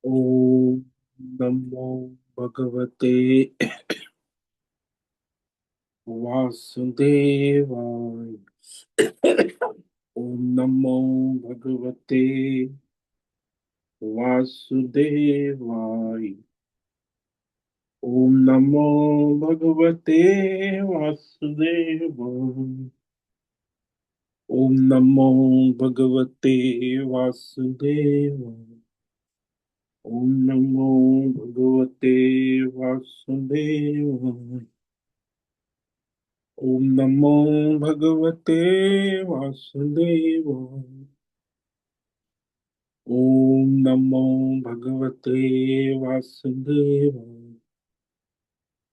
ओम नमो भगवते वासुदेवाय। ओम नमो भगवते वासुदेवाय। ओम नमो भगवते वासुदेवाय। ओम नमो भगवते वासुदेवाय। ओम नमो भगवते वासुदेवाय। ओम नमो भगवते वासुदेवाय। ओम नमो भगवते वासुदेवाय।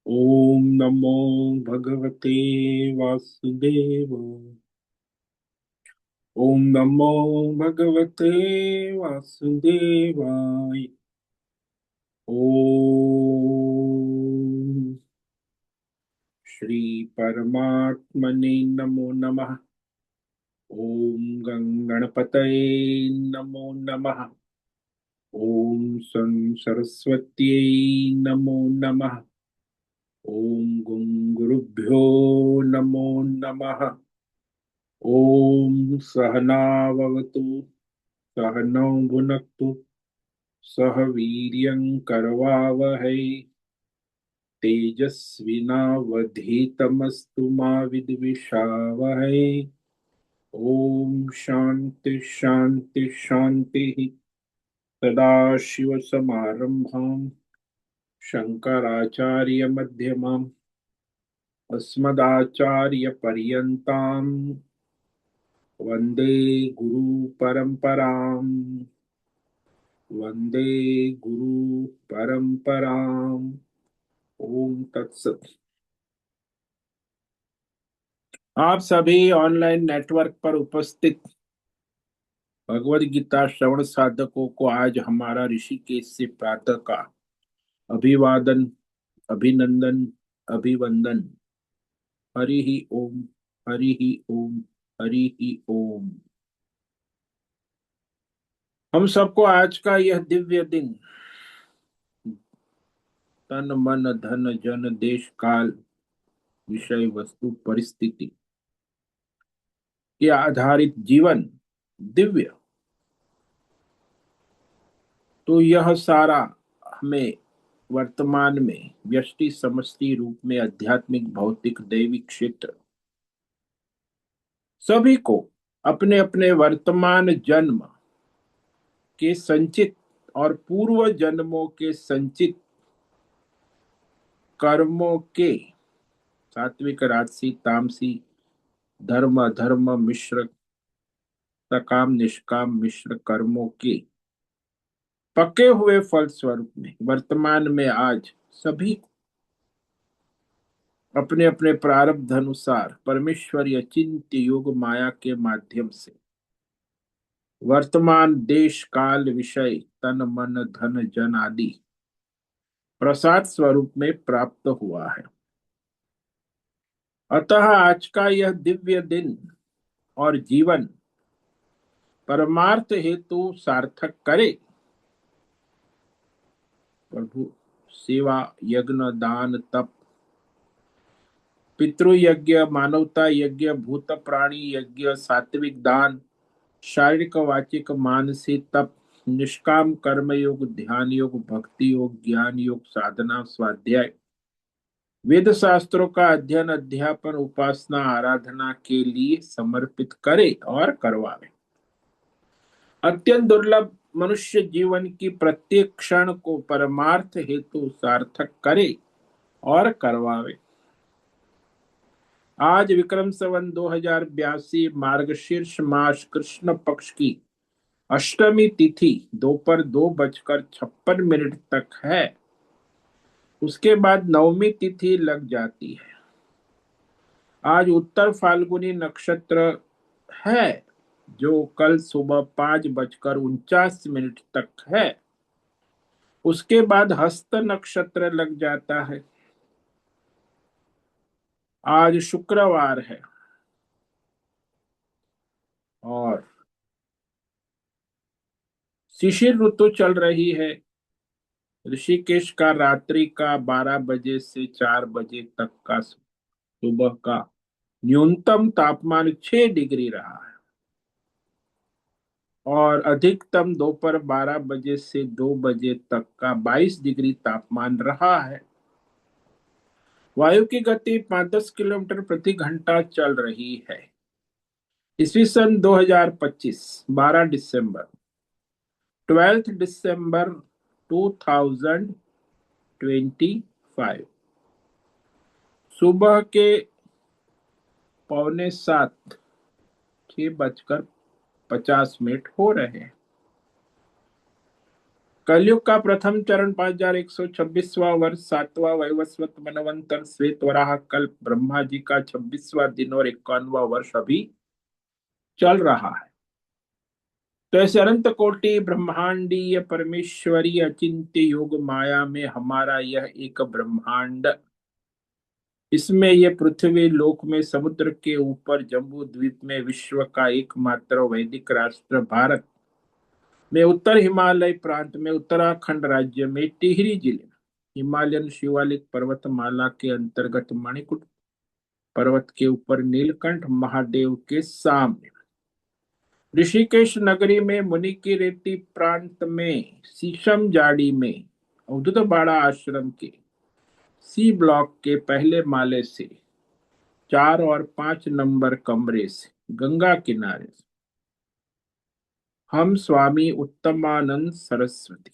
ओम नमो भगवते वासुदेवाय। ओम नमो भगवते वासुदेवाय। ओम श्री परमात्मने नमो नमः। ओम गणपतये नमो नमः। ओम सं सरस्वत्यै नमो नमः। ओम गुरुभ्यो नमो नमः। ओम सहनाववतु सहनौ भुनक्तु सह वीर्यं करवावहै तेजस्विनावधीतमस्तु मा विद्विषावहै। ओम शांति शांति शांति। सदाशिवसमारम्भाम् शङ्कराचार्यमध्यमाम् अस्मदाचार्यपर्यन्ताम् वन्दे गुरुपरम्पराम्। वन्दे गुरुपरम्पराम्। ओम तत्सत। आप सभी ऑनलाइन नेटवर्क पर उपस्थित भगवद गीता श्रवण साधकों को आज हमारा ऋषिकेश से प्रातः का अभिवादन, अभिनंदन, अभिवंदन। हरि ही ओम। हरि ही ओम। हरि ही ओम। हम सबको आज का यह दिव्य दिन तन मन धन जन देश काल विषय वस्तु परिस्थिति के आधारित जीवन दिव्य, तो यह सारा हमें वर्तमान में व्यष्टि समष्टि रूप में आध्यात्मिक भौतिक दैविक क्षेत्र सभी को अपने अपने वर्तमान जन्म के संचित और पूर्व जन्मों के संचित कर्मों के सात्विक राजसी तामसी धर्म अधर्म मिश्र सकाम निष्काम मिश्र कर्मों के पके हुए फल स्वरूप में वर्तमान में आज सभी अपने अपने प्रारब्ध अनुसार परमेश्वरी अचिंत्य योग माया के माध्यम से वर्तमान देश काल विषय तन मन धन जन आदि प्रसाद स्वरूप में प्राप्त हुआ है। अतः आज का यह दिव्य दिन और जीवन परमार्थ हेतु सार्थक करे। प्रभु सेवा यज्ञ दान तप पितृयज्ञ मानवता यज्ञ भूत प्राणी यज्ञ सात्विक दान शारीरिक वाचिक मानसिक तप निष्काम कर्म योग ध्यान योग भक्ति योग ज्ञान योग साधना स्वाध्याय वेद शास्त्रों का अध्ययन अध्यापन उपासना आराधना के लिए समर्पित करे और करवावे। अत्यंत दुर्लभ मनुष्य जीवन की प्रत्येक क्षण को परमार्थ हेतु सार्थक करे और करवावे। आज विक्रम संवत 2082 मार्गशीर्ष मास कृष्ण पक्ष की अष्टमी तिथि दोपहर 2:56 तक है। उसके बाद नवमी तिथि लग जाती है। आज उत्तर फाल्गुनी नक्षत्र है जो कल सुबह 5:49 तक है। उसके बाद हस्त नक्षत्र लग जाता है। आज शुक्रवार है और शिशिर ऋतु चल रही है। ऋषिकेश का रात्रि का 12 बजे से 4 बजे तक का सुबह का न्यूनतम तापमान 6 डिग्री रहा है और अधिकतम दोपहर 12 बजे से 2 बजे तक का 22 डिग्री तापमान रहा है। वायु की गति 5-10 किलोमीटर प्रति घंटा चल रही है। ईस्वी सन 2025 12 दिसंबर 12 दिसंबर 2025 सुबह के 6:45 6:50 हो रहे हैं। कलयुग का प्रथम चरण 5126वां वर्ष 7वां वैवस्वत मनवंतर श्वेत वराह कल्प ब्रह्मा जी का 26वां दिन और 51वां वर्ष अभी चल रहा है। तो ऐसे अनंत कोटि ब्रह्मांडीय परमेश्वरी अचिंत्य योग माया में हमारा यह एक ब्रह्मांड, इसमें ये पृथ्वी लोक में समुद्र के ऊपर जम्बू द्वीप में विश्व का एकमात्र वैदिक राष्ट्र भारत में उत्तर हिमालय प्रांत में उत्तराखंड राज्य में टिहरी जिले में हिमालयन शिवालिक पर्वतमाला के अंतर्गत मणिकूट पर्वत के ऊपर नीलकंठ महादेव के सामने ऋषिकेश नगरी में मुनि की रेती प्रांत में शीशम जाड़ी में अवधूत बाड़ा आश्रम के सी ब्लॉक के पहले माले से 4 और 5 नंबर कमरे से गंगा किनारे से हम स्वामी उत्तमानंद सरस्वती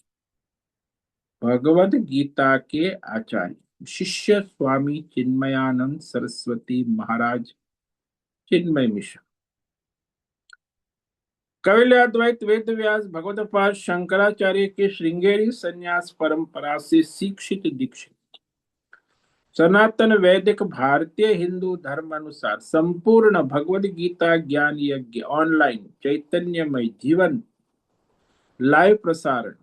भगवद गीता के आचार्य शिष्य स्वामी चिन्मयानंद सरस्वती महाराज चिन्मय मिशन कविलयाद्वैत वेद व्यास भगवतपाद शंकराचार्य के श्रृंगेरी संन्यास परंपरा से शिक्षित दीक्षित सनातन वैदिक भारतीय हिंदू धर्म अनुसार संपूर्ण भगवद गीता ज्ञान यज्ञ ऑनलाइन चैतन्यमय जीवन लाइव प्रसारण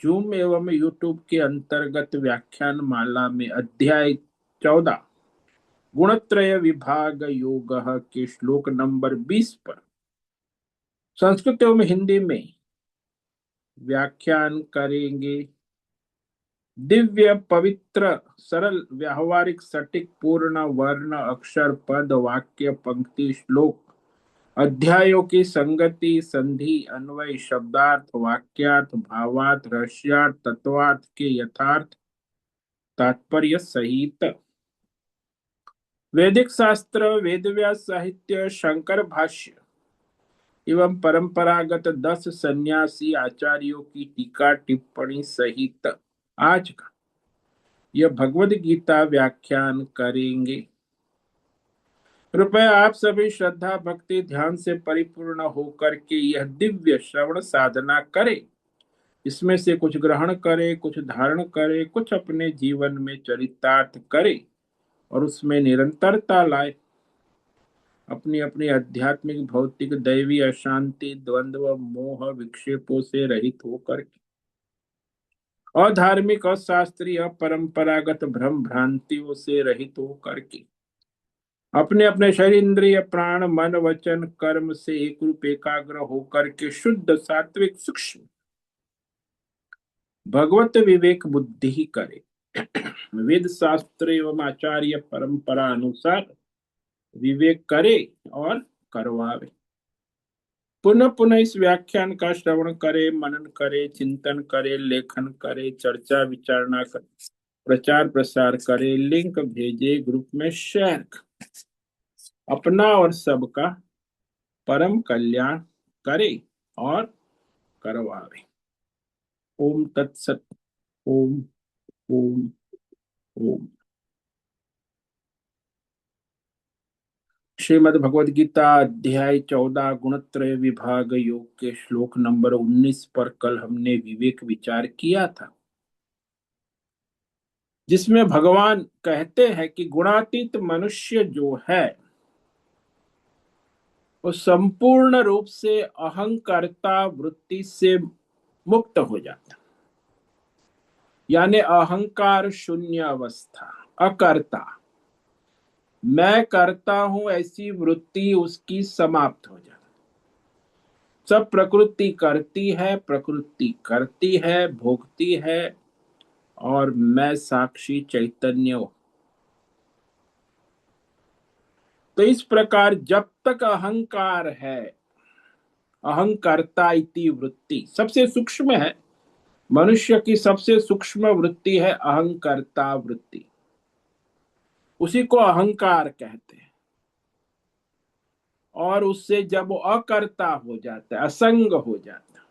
जूम एवं यूट्यूब के अंतर्गत व्याख्यान माला में अध्याय 14 गुणत्रय विभाग योग के श्लोक नंबर 20 पर संस्कृत एवं हिंदी में व्याख्यान करेंगे। दिव्य पवित्र सरल व्यावहारिक सटीक पूर्ण वर्ण अक्षर पद वाक्य पंक्ति श्लोक अध्यायों की संगति संधि अन्वय शब्दार्थ वाक्यार्थ भावार्थ रहस्यार्थ तत्वार्थ के यथार्थ तात्पर्य सहित वैदिक शास्त्र वेदव्यास साहित्य शंकर भाष्य एवं परंपरागत 10 सन्यासी आचार्यों की टीका टिप्पणी सहित आज का यह भगवद गीता व्याख्यान करेंगे। कृपया आप सभी श्रद्धा भक्ति ध्यान से परिपूर्ण होकर के यह दिव्य श्रवण साधना करें। इसमें से कुछ ग्रहण करें, कुछ धारण करें, कुछ अपने जीवन में चरितार्थ करें और उसमें निरंतरता लाए। अपनी अपनी आध्यात्मिक भौतिक दैवी अशांति द्वंद्व मोह विक्षेपों से रहित होकर अधार्मिक अशास्त्रीय परंपरागत भ्रम भ्रांतियों से रहित होकर के अपने अपने शरीर इंद्रिय प्राण मन वचन कर्म से एक रूप एकाग्र होकर के शुद्ध सात्विक सूक्ष्म भगवत विवेक बुद्धि करे। वेद शास्त्र एवं आचार्य परंपरा अनुसार विवेक करे और करवावे। पुनः पुनः इस व्याख्यान का श्रवण करे, मनन करे, चिंतन करे, लेखन करे, चर्चा विचारणा करे, प्रचार प्रसार करे, लिंक भेजे, ग्रुप में शेयर करे, अपना और सबका परम कल्याण करे और करवावे। ओम तत्सत। ओम ओम ओम। श्रीमद् भगवद गीता अध्याय 14 गुणत्रय विभाग योग के श्लोक नंबर 19 पर कल हमने विवेक विचार किया था, जिसमें भगवान कहते हैं कि गुणातीत मनुष्य जो है वो संपूर्ण रूप से अहंकारता वृत्ति से मुक्त हो जाता, यानी अहंकार शून्य अवस्था, अकर्ता, मैं करता हूं ऐसी वृत्ति उसकी समाप्त हो जाती। सब प्रकृति करती है, भोगती है, और मैं साक्षी चैतन्य हूं। तो इस प्रकार जब तक अहंकार है, अहंकर्ता इति वृत्ति सबसे सूक्ष्म है। मनुष्य की सबसे सूक्ष्म वृत्ति है अहंकर्ता वृत्ति, उसी को अहंकार कहते हैं। और उससे जब वो अकर्ता हो जाता है, असंग हो जाता है,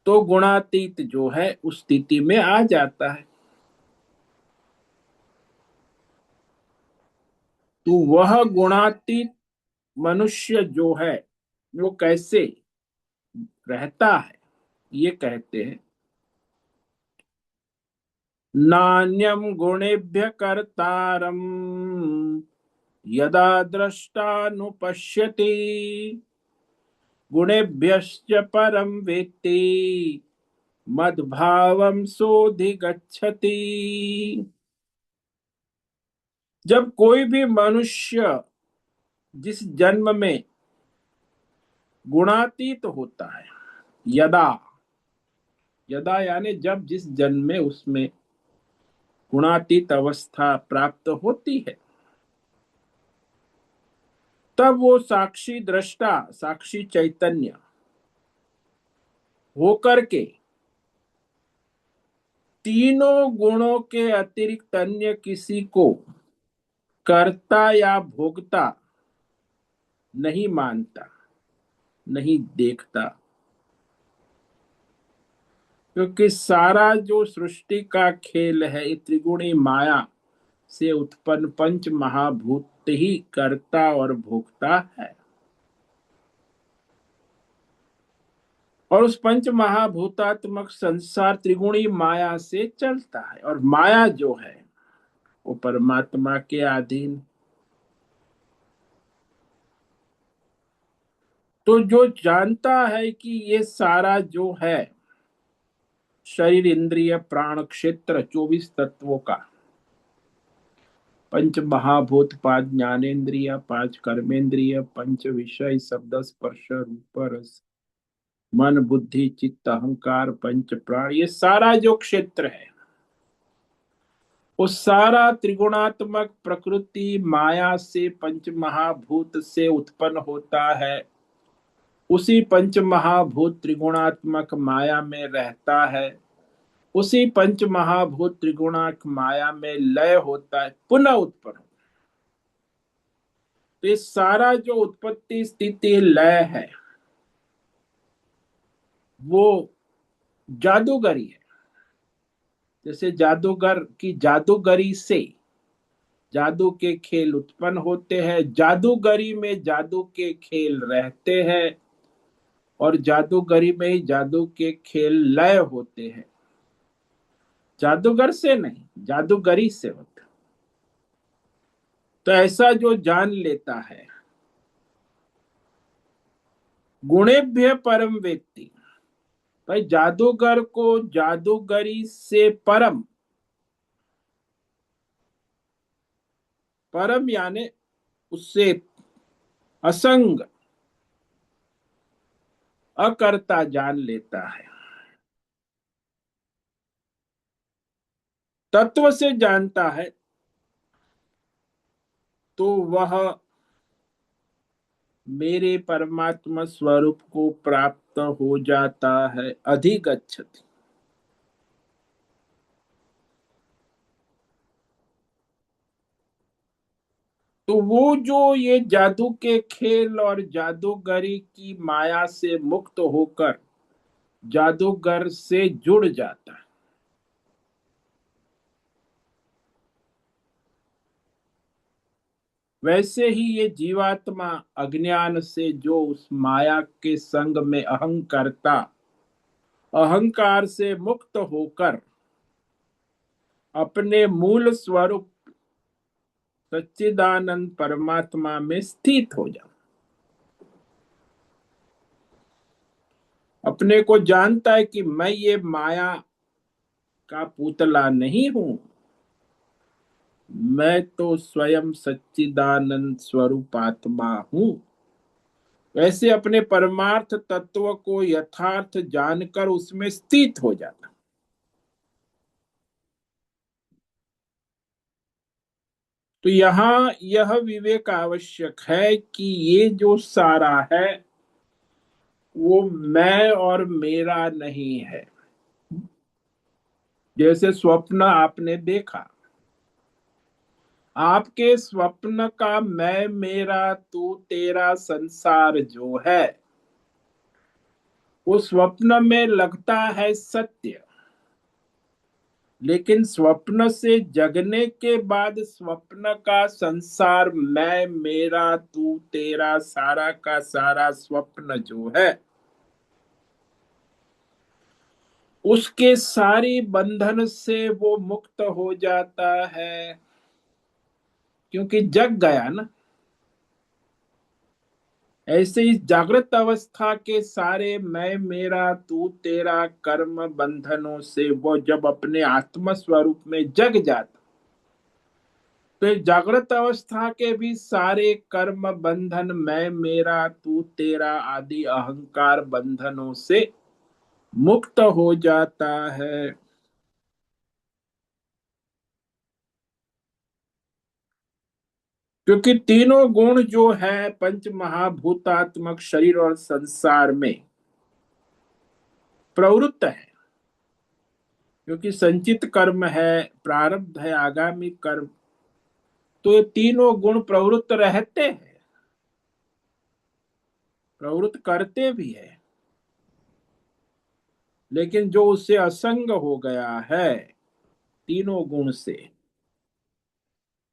तो गुणातीत जो है उस स्थिति में आ जाता है। तो वह गुणातीत मनुष्य जो है वो कैसे रहता है, ये कहते हैं नान्यम गुणेभ्य कर्तारम यदा द्रष्टानुपश्यति गुणेभ्यश्च परम वेत्ति मद्भावम सोधिगच्छति। जब कोई भी मनुष्य जिस जन्म में गुणातीत होता है, यदा, यदा यानी जब जिस जन्म में उसमें गुणातीत अवस्था प्राप्त होती है, तब वो साक्षी दृष्टा, साक्षी चैतन्य होकर के तीनों गुणों के अतिरिक्त अन्य किसी को कर्ता या भोगता नहीं मानता, नहीं देखता। क्योंकि सारा जो सृष्टि का खेल है ये त्रिगुणी माया से उत्पन्न पंच महाभूत ही कर्ता और भोक्ता है। और उस पंच महाभूतात्मक संसार त्रिगुणी माया से चलता है, और माया जो है वो परमात्मा के अधीन। तो जो जानता है कि ये सारा जो है शरीर इंद्रिय प्राण क्षेत्र 24 तत्वों का, पंच महाभूत, पांच ज्ञानेन्द्रिय, पांच कर्मेंद्रिय, पंच विषय शब्द स्पर्श रूप रस, मन बुद्धि चित्त अहंकार, पंच प्राण, ये सारा जो क्षेत्र है वो सारा त्रिगुणात्मक प्रकृति माया से पंच महाभूत से उत्पन्न होता है। उसी पंच महाभूत त्रिगुणात्मक माया में रहता है, उसी पंच महाभूत त्रिगुणात्मक माया में लय होता है, पुनः उत्पन्न। तो ये सारा जो उत्पत्ति स्थिति लय है वो जादूगरी है। जैसे जादूगर की जादूगरी से जादू के खेल उत्पन्न होते हैं, जादूगरी में जादू के खेल रहते हैं, और जादूगरी में ही जादू के खेल लय होते हैं। जादूगर से नहीं, जादूगरी से होता। तो ऐसा जो जान लेता है, गुणेभ्य परम व्यक्ति, भाई जादूगर को जादूगरी से परम, परम यानी उससे असंग अकर्ता जान लेता है, तत्व से जानता है, तो वह मेरे परमात्मा स्वरूप को प्राप्त हो जाता है, अधिगच्छति। तो वो जो ये जादू के खेल और जादूगरी की माया से मुक्त होकर जादूगर से जुड़ जाता है। वैसे ही ये जीवात्मा अज्ञान से जो उस माया के संग में अहंकारता, अहंकार से मुक्त होकर अपने मूल स्वरूप सच्चिदानंद परमात्मा में स्थित हो जाए, अपने को जानता है कि मैं ये माया का पुतला नहीं हूं, मैं तो स्वयं सच्चिदानंद स्वरूप आत्मा हूं। वैसे अपने परमार्थ तत्व को यथार्थ जानकर उसमें स्थित हो जाता। तो यहाँ यह विवेक आवश्यक है कि ये जो सारा है वो मैं और मेरा नहीं है। जैसे स्वप्न आपने देखा, आपके स्वप्न का मैं मेरा तू तेरा संसार जो है वो स्वप्न में लगता है सत्य, लेकिन स्वप्न से जगने के बाद स्वप्न का संसार मैं मेरा तू तेरा सारा का सारा स्वप्न जो है उसके सारी बंधन से वो मुक्त हो जाता है, क्योंकि जग गया ना। ऐसे इस जागृत अवस्था के सारे मैं मेरा तू तेरा कर्म बंधनों से वो जब अपने आत्म स्वरूप में जग जाता, तो इस जागृत अवस्था के भी सारे कर्म बंधन मैं मेरा तू तेरा आदि अहंकार बंधनों से मुक्त हो जाता है। क्योंकि तीनों गुण जो है पंच महाभूतात्मक शरीर और संसार में प्रवृत्त है, क्योंकि संचित कर्म है, प्रारब्ध है, आगामी कर्म, तो ये तीनों गुण प्रवृत्त रहते हैं, प्रवृत्त करते भी है। लेकिन जो उससे असंग हो गया है तीनों गुण से,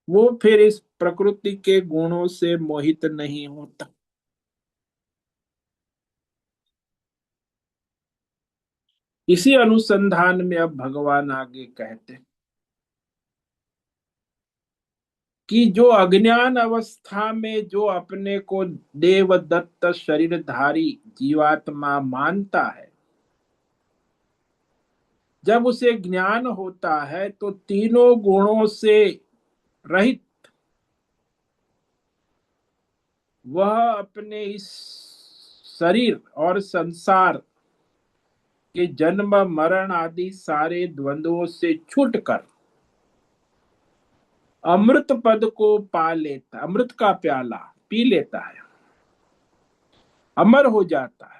वो फिर इस प्रकृति के गुणों से मोहित नहीं होता। इसी अनुसंधान में अब भगवान आगे कहते हैं कि जो अज्ञान अवस्था में जो अपने को देवदत्त शरीरधारी जीवात्मा मानता है, जब उसे ज्ञान होता है तो तीनों गुणों से रहित वह अपने इस शरीर और संसार के जन्म मरण आदि सारे द्वंद्वों से छूटकर अमृत पद को पा लेता, अमृत का प्याला पी लेता है, अमर हो जाता है।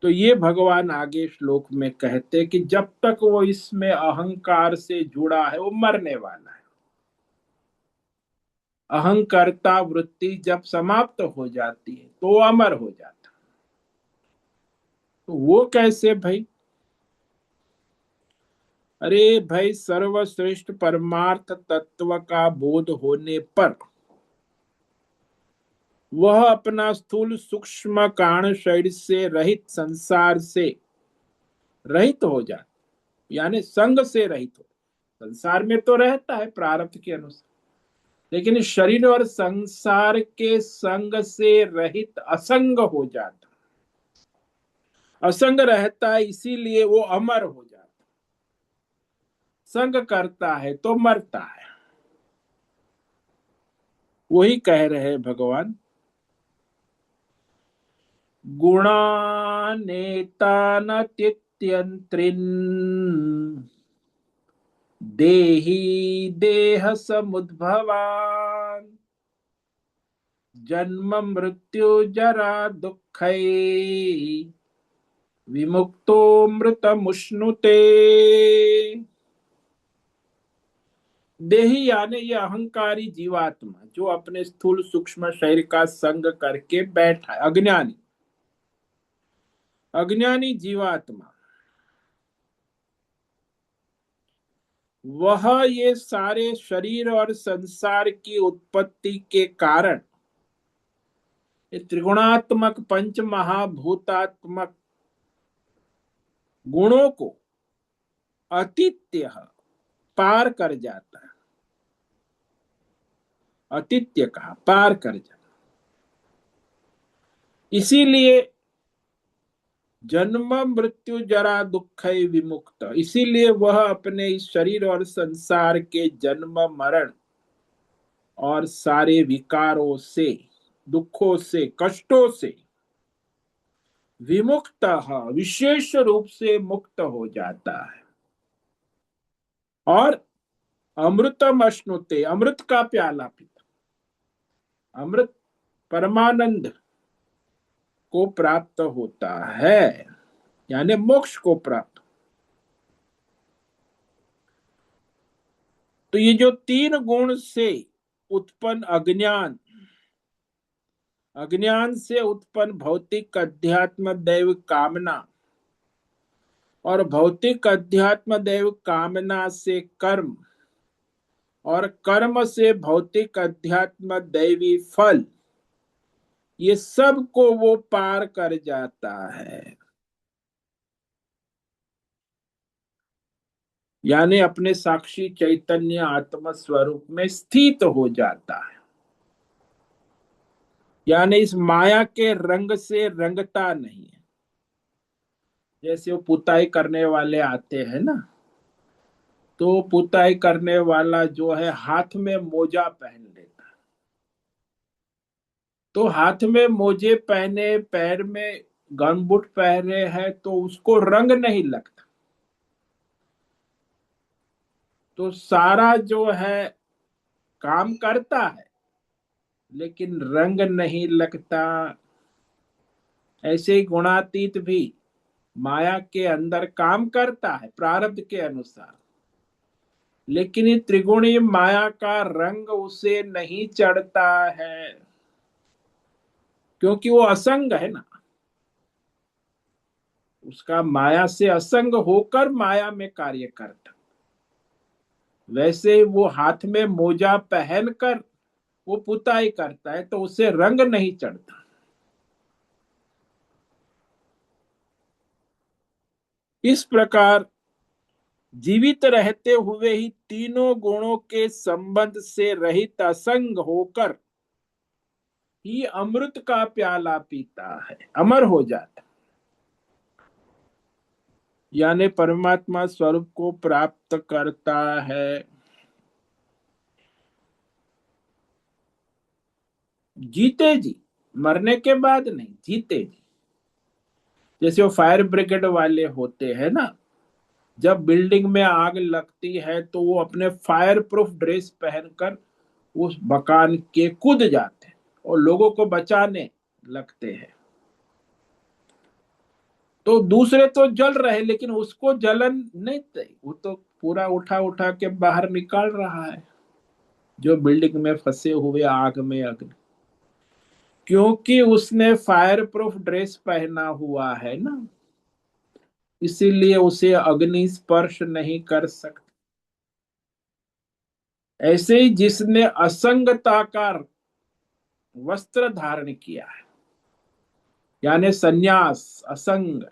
तो ये भगवान आगे श्लोक में कहते कि जब तक वो इसमें अहंकार से जुड़ा है वो मरने वाला है। अहंकारता वृत्ति जब समाप्त हो जाती है तो वो अमर हो जाता है। तो वो कैसे भाई? अरे भाई, सर्वश्रेष्ठ परमार्थ तत्व का बोध होने पर वह अपना स्थूल सूक्ष्म कारण शरीर से रहित, संसार से रहित हो जाता, यानी संग से रहित हो। संसार में तो रहता है प्रारब्ध के अनुसार, लेकिन शरीर और संसार के संग से रहित असंग हो जाता। असंग रहता है इसीलिए वो अमर हो जाता। संग करता है तो मरता है। वही कह रहे हैं भगवान, गुणानेतानतीत्यन्त्रिन् देहि देह समुद्भवान् जन्म मृत्यु जरा दुःखै विमुक्तो मृतमुष्णुते। देही यानी ये अहंकारी जीवात्मा जो अपने स्थूल सूक्ष्म शरीर का संग करके बैठा है, अज्ञानी अज्ञानी जीवात्मा, वह ये सारे शरीर और संसार की उत्पत्ति के कारण ये त्रिगुणात्मक पंच महाभूतात्मक गुणों को अतित्य पार कर जाता है। अतित्य कहा, पार कर जाता। इसीलिए जन्म मृत्यु जरा दुख विमुक्त, इसीलिए वह अपने इस शरीर और संसार के जन्म मरण और सारे विकारों से दुखों से, कष्टों से विमुक्त, विशेष रूप से मुक्त हो जाता है। और अमृतम अश्नुते, अमृत का प्याला पीता, अमृत परमानंद को प्राप्त होता है, यानी मोक्ष को प्राप्त। तो ये जो तीन गुण से उत्पन्न अज्ञान, अज्ञान से उत्पन्न भौतिक अध्यात्म दैव कामना, और भौतिक अध्यात्म दैव कामना से कर्म, और कर्म से भौतिक अध्यात्म दैवी फल, ये सब को वो पार कर जाता है, यानी अपने साक्षी चैतन्य आत्म स्वरूप में स्थित हो जाता है। यानी इस माया के रंग से रंगता नहीं है। जैसे वो पुताई करने वाले आते हैं ना, तो पुताई करने वाला जो है हाथ में मोजा पहन लेता है। तो हाथ में मोजे पहने, पैर में गमबूट पहने हैं, तो उसको रंग नहीं लगता। तो सारा जो है काम करता है, लेकिन रंग नहीं लगता। ऐसे ही गुणातीत भी माया के अंदर काम करता है प्रारब्ध के अनुसार, लेकिन ये त्रिगुणी माया का रंग उसे नहीं चढ़ता है, क्योंकि वो असंग है ना। उसका माया से असंग होकर माया में कार्य करता। वैसे वो हाथ में मोजा पहनकर वो पुताई करता है, तो उसे रंग नहीं चढ़ता। इस प्रकार जीवित रहते हुए ही तीनों गुणों के संबंध से रहित असंग होकर ही अमृत का प्याला पीता है, अमर हो जाता, यानी परमात्मा स्वरूप को प्राप्त करता है। जीते जी, मरने के बाद नहीं, जीते जी। जैसे वो फायर ब्रिगेड वाले होते हैं ना, जब बिल्डिंग में आग लगती है तो वो अपने फायर प्रूफ ड्रेस पहनकर उस मकान के कूद जाते हैं और लोगों को बचाने लगते हैं। तो दूसरे तो जल रहे, लेकिन उसको जलन नहीं थी, वो तो पूरा उठा उठा के बाहर निकाल रहा है, जो बिल्डिंग में फंसे हुए आग में अग्नि, क्योंकि उसने फायर प्रूफ ड्रेस पहना हुआ है ना, इसीलिए उसे अग्नि स्पर्श नहीं कर सकता। ऐसे ही जिसने असंगता का वस्त्र धारण किया है, यानी संन्यास, असंग,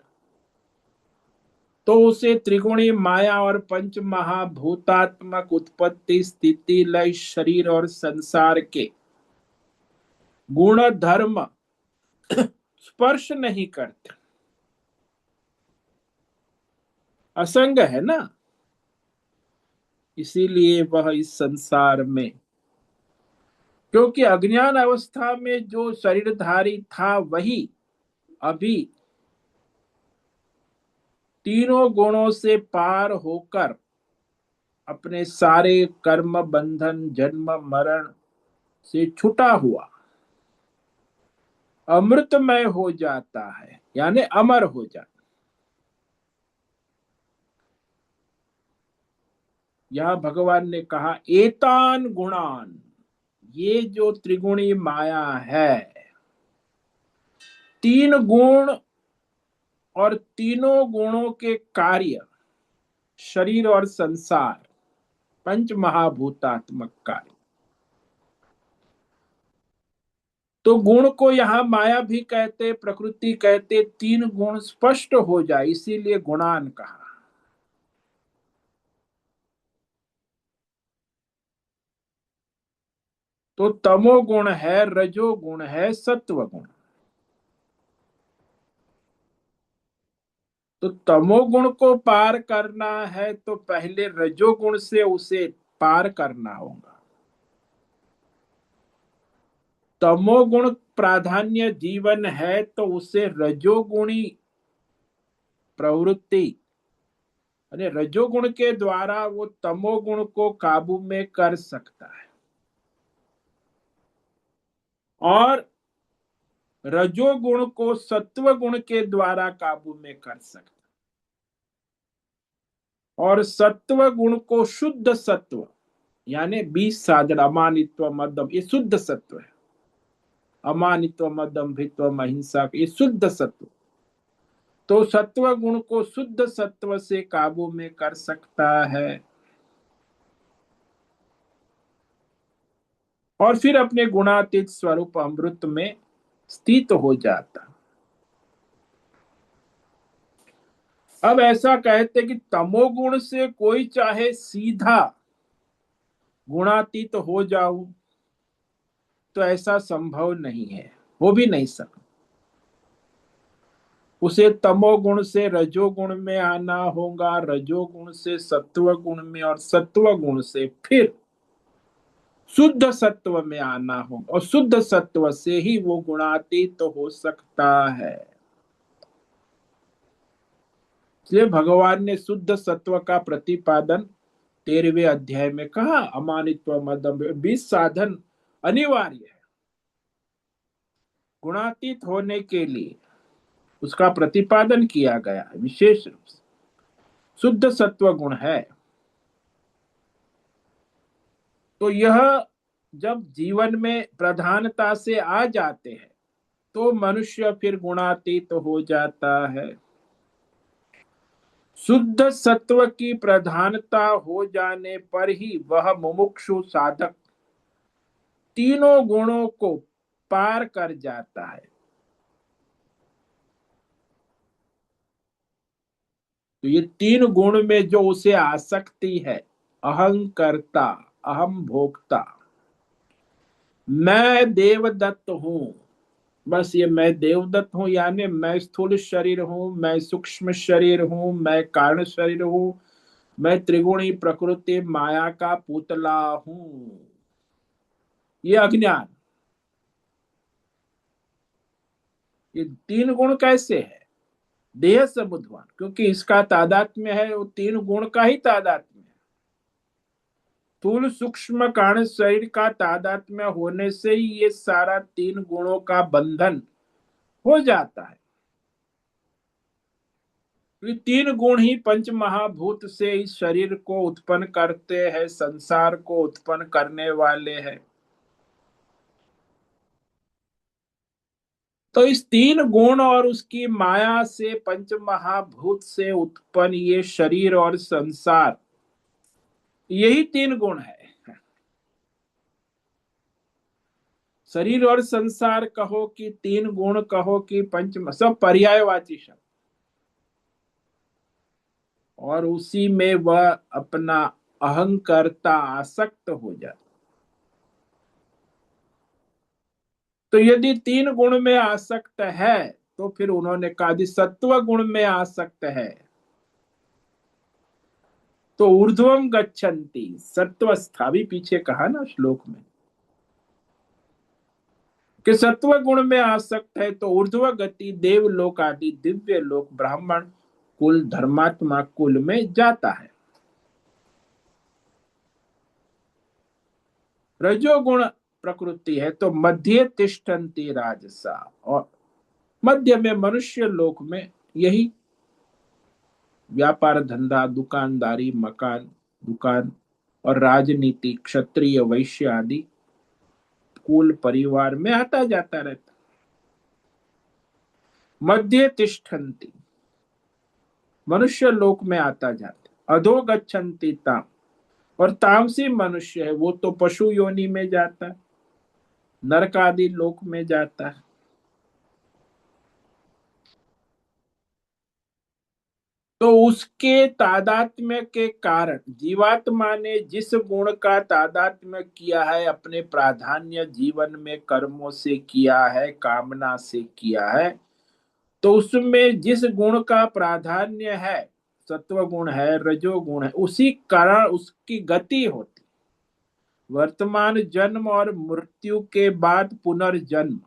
तो उसे त्रिगुणी माया और पंच महाभूतात्मक उत्पत्ति स्थिति लय शरीर और संसार के गुण धर्म स्पर्श नहीं करते। असंग है ना, इसीलिए वह इस संसार में, क्योंकि अज्ञान अवस्था में जो शरीरधारी था वही अभी तीनों गुणों से पार होकर अपने सारे कर्म बंधन जन्म मरण से छुटा हुआ अमृतमय हो जाता है, यानी अमर हो जाता। यह भगवान ने कहा एतान गुणान, ये जो त्रिगुणी माया है, तीन गुण और तीनों गुणों के कार्य, शरीर और संसार, पंच महाभूतात्मक कार्य। तो गुण को यहां माया भी कहते, प्रकृति कहते, तीन गुण स्पष्ट हो जाए इसीलिए गुणान कहा। तो तमोगुण है, रजोगुण है, सत्व गुण। तो तमोगुण को पार करना है तो पहले रजोगुण से उसे पार करना होगा। तमोगुण प्राधान्य जीवन है तो उसे रजोगुणी प्रवृत्ति, अरे रजोगुण के द्वारा वो तमोगुण को काबू में कर सकता है, और रजोगुण को सत्व गुण के द्वारा काबू में कर सकता है, और सत्व गुण को शुद्ध सत्व यानी 20 साधन अमानित्व मध्यम, ये शुद्ध सत्व है। अमानित्व मध्यम भित्व अहिंसा, ये शुद्ध सत्व। तो सत्व गुण को शुद्ध सत्व से काबू में कर सकता है, और फिर अपने गुणातीत स्वरूप अमृत में स्थित हो जाता। अब ऐसा कहते कि तमोगुण से कोई चाहे सीधा गुणातीत हो जाऊं तो ऐसा संभव नहीं है, हो भी नहीं सकता। उसे तमोगुण से रजोगुण में आना होगा, रजोगुण से सत्व गुण में, और सत्व गुण से फिर शुद्ध सत्व में आना होगा, और शुद्ध सत्व से ही वो गुणातीत तो हो सकता है। इसलिए भगवान ने शुद्ध सत्व का प्रतिपादन 13वें अध्याय में कहा, अमानित्व मदम 20 साधन अनिवार्य है गुणातीत होने के लिए, उसका प्रतिपादन किया गया है। विशेष रूप से शुद्ध सत्व गुण है, तो यह जब जीवन में प्रधानता से आ जाते हैं तो मनुष्य फिर गुणातीत हो जाता है। शुद्ध सत्व की प्रधानता हो जाने पर ही वह मुमुक्षु साधक तीनों गुणों को पार कर जाता है। तो ये तीन गुण में जो उसे आसक्ति है, अहंकर्ता, अहम भोक्ता, मैं देवदत्त हूं, बस ये मैं देवदत्त हूं यानी मैं स्थूल शरीर हूं, मैं सूक्ष्म शरीर हूं, मैं कारण शरीर हूं, मैं त्रिगुणी प्रकृति माया का पुतला हूं, ये अज्ञान। ये तीन गुण कैसे है? देह से बुद्धवान, क्योंकि इसका तादात्म्य है, वो तीन गुण का ही तादात्म्य है। स्थूल सूक्ष्म कारण शरीर का तादात्म्य होने से ही ये सारा तीन गुणों का बंधन हो जाता है। ये तीन गुण ही पंच महाभूत से इस शरीर को उत्पन्न करते हैं, संसार को उत्पन्न करने वाले हैं। तो इस तीन गुण और उसकी माया से, पंच महाभूत से उत्पन्न ये शरीर और संसार, यही तीन गुण है। शरीर और संसार कहो कि तीन गुण कहो कि पंच, सब पर्यायवाची शब्द, और उसी में वह अपना अहंकर्ता आसक्त हो जाता। तो यदि तीन गुण में आसक्त है तो फिर उन्होंने कहा यदि सत्व गुण में आसक्त है तो ऊर्ध्वम गच्छन्ति, सत्वस्था भी पीछे कहा ना श्लोक में कि सत्व गुण में आसक्त है तो ऊर्ध्व गति देवलोक आदि दिव्य लोक ब्राह्मण कुल धर्मात्मा कुल में जाता है। रजोगुण प्रकृति है तो मध्य तिष्ठन्ति राजसा, और मध्य में मनुष्य लोक में यही व्यापार धंधा, दुकानदारी, मकान, दुकान और राजनीति, क्षत्रिय वैश्य आदि कुल परिवार में आता जाता रहता। मध्य तिष्ठन्ति मनुष्य लोक में आता जाता, अधो गच्छन्ति ताम, और तामसी मनुष्य है वो तो पशु योनि में जाता है, नरक आदि लोक में जाता है। तो उसके तादात्म्य के कारण जीवात्मा ने जिस गुण का तादात्म्य किया है, अपने प्राधान्य जीवन में कर्मों से किया है, कामना से किया है, तो उसमें जिस गुण का प्राधान्य है, सत्व गुण है, रजो गुण है, उसी कारण उसकी गति होती, वर्तमान जन्म और मृत्यु के बाद पुनर्जन्म,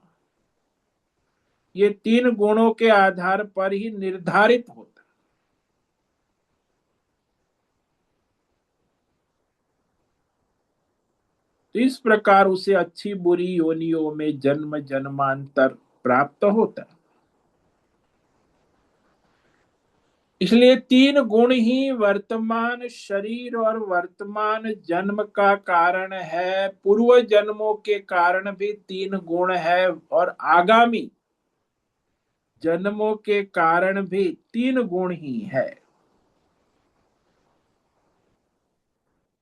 ये तीन गुणों के आधार पर ही निर्धारित होता। तो इस प्रकार उसे अच्छी बुरी योनियों में जन्म जन्मांतर प्राप्त होता। इसलिए तीन गुण ही वर्तमान शरीर और वर्तमान जन्म का कारण है। पूर्व जन्मों के कारण भी तीन गुण है और आगामी जन्मों के कारण भी तीन गुण ही है।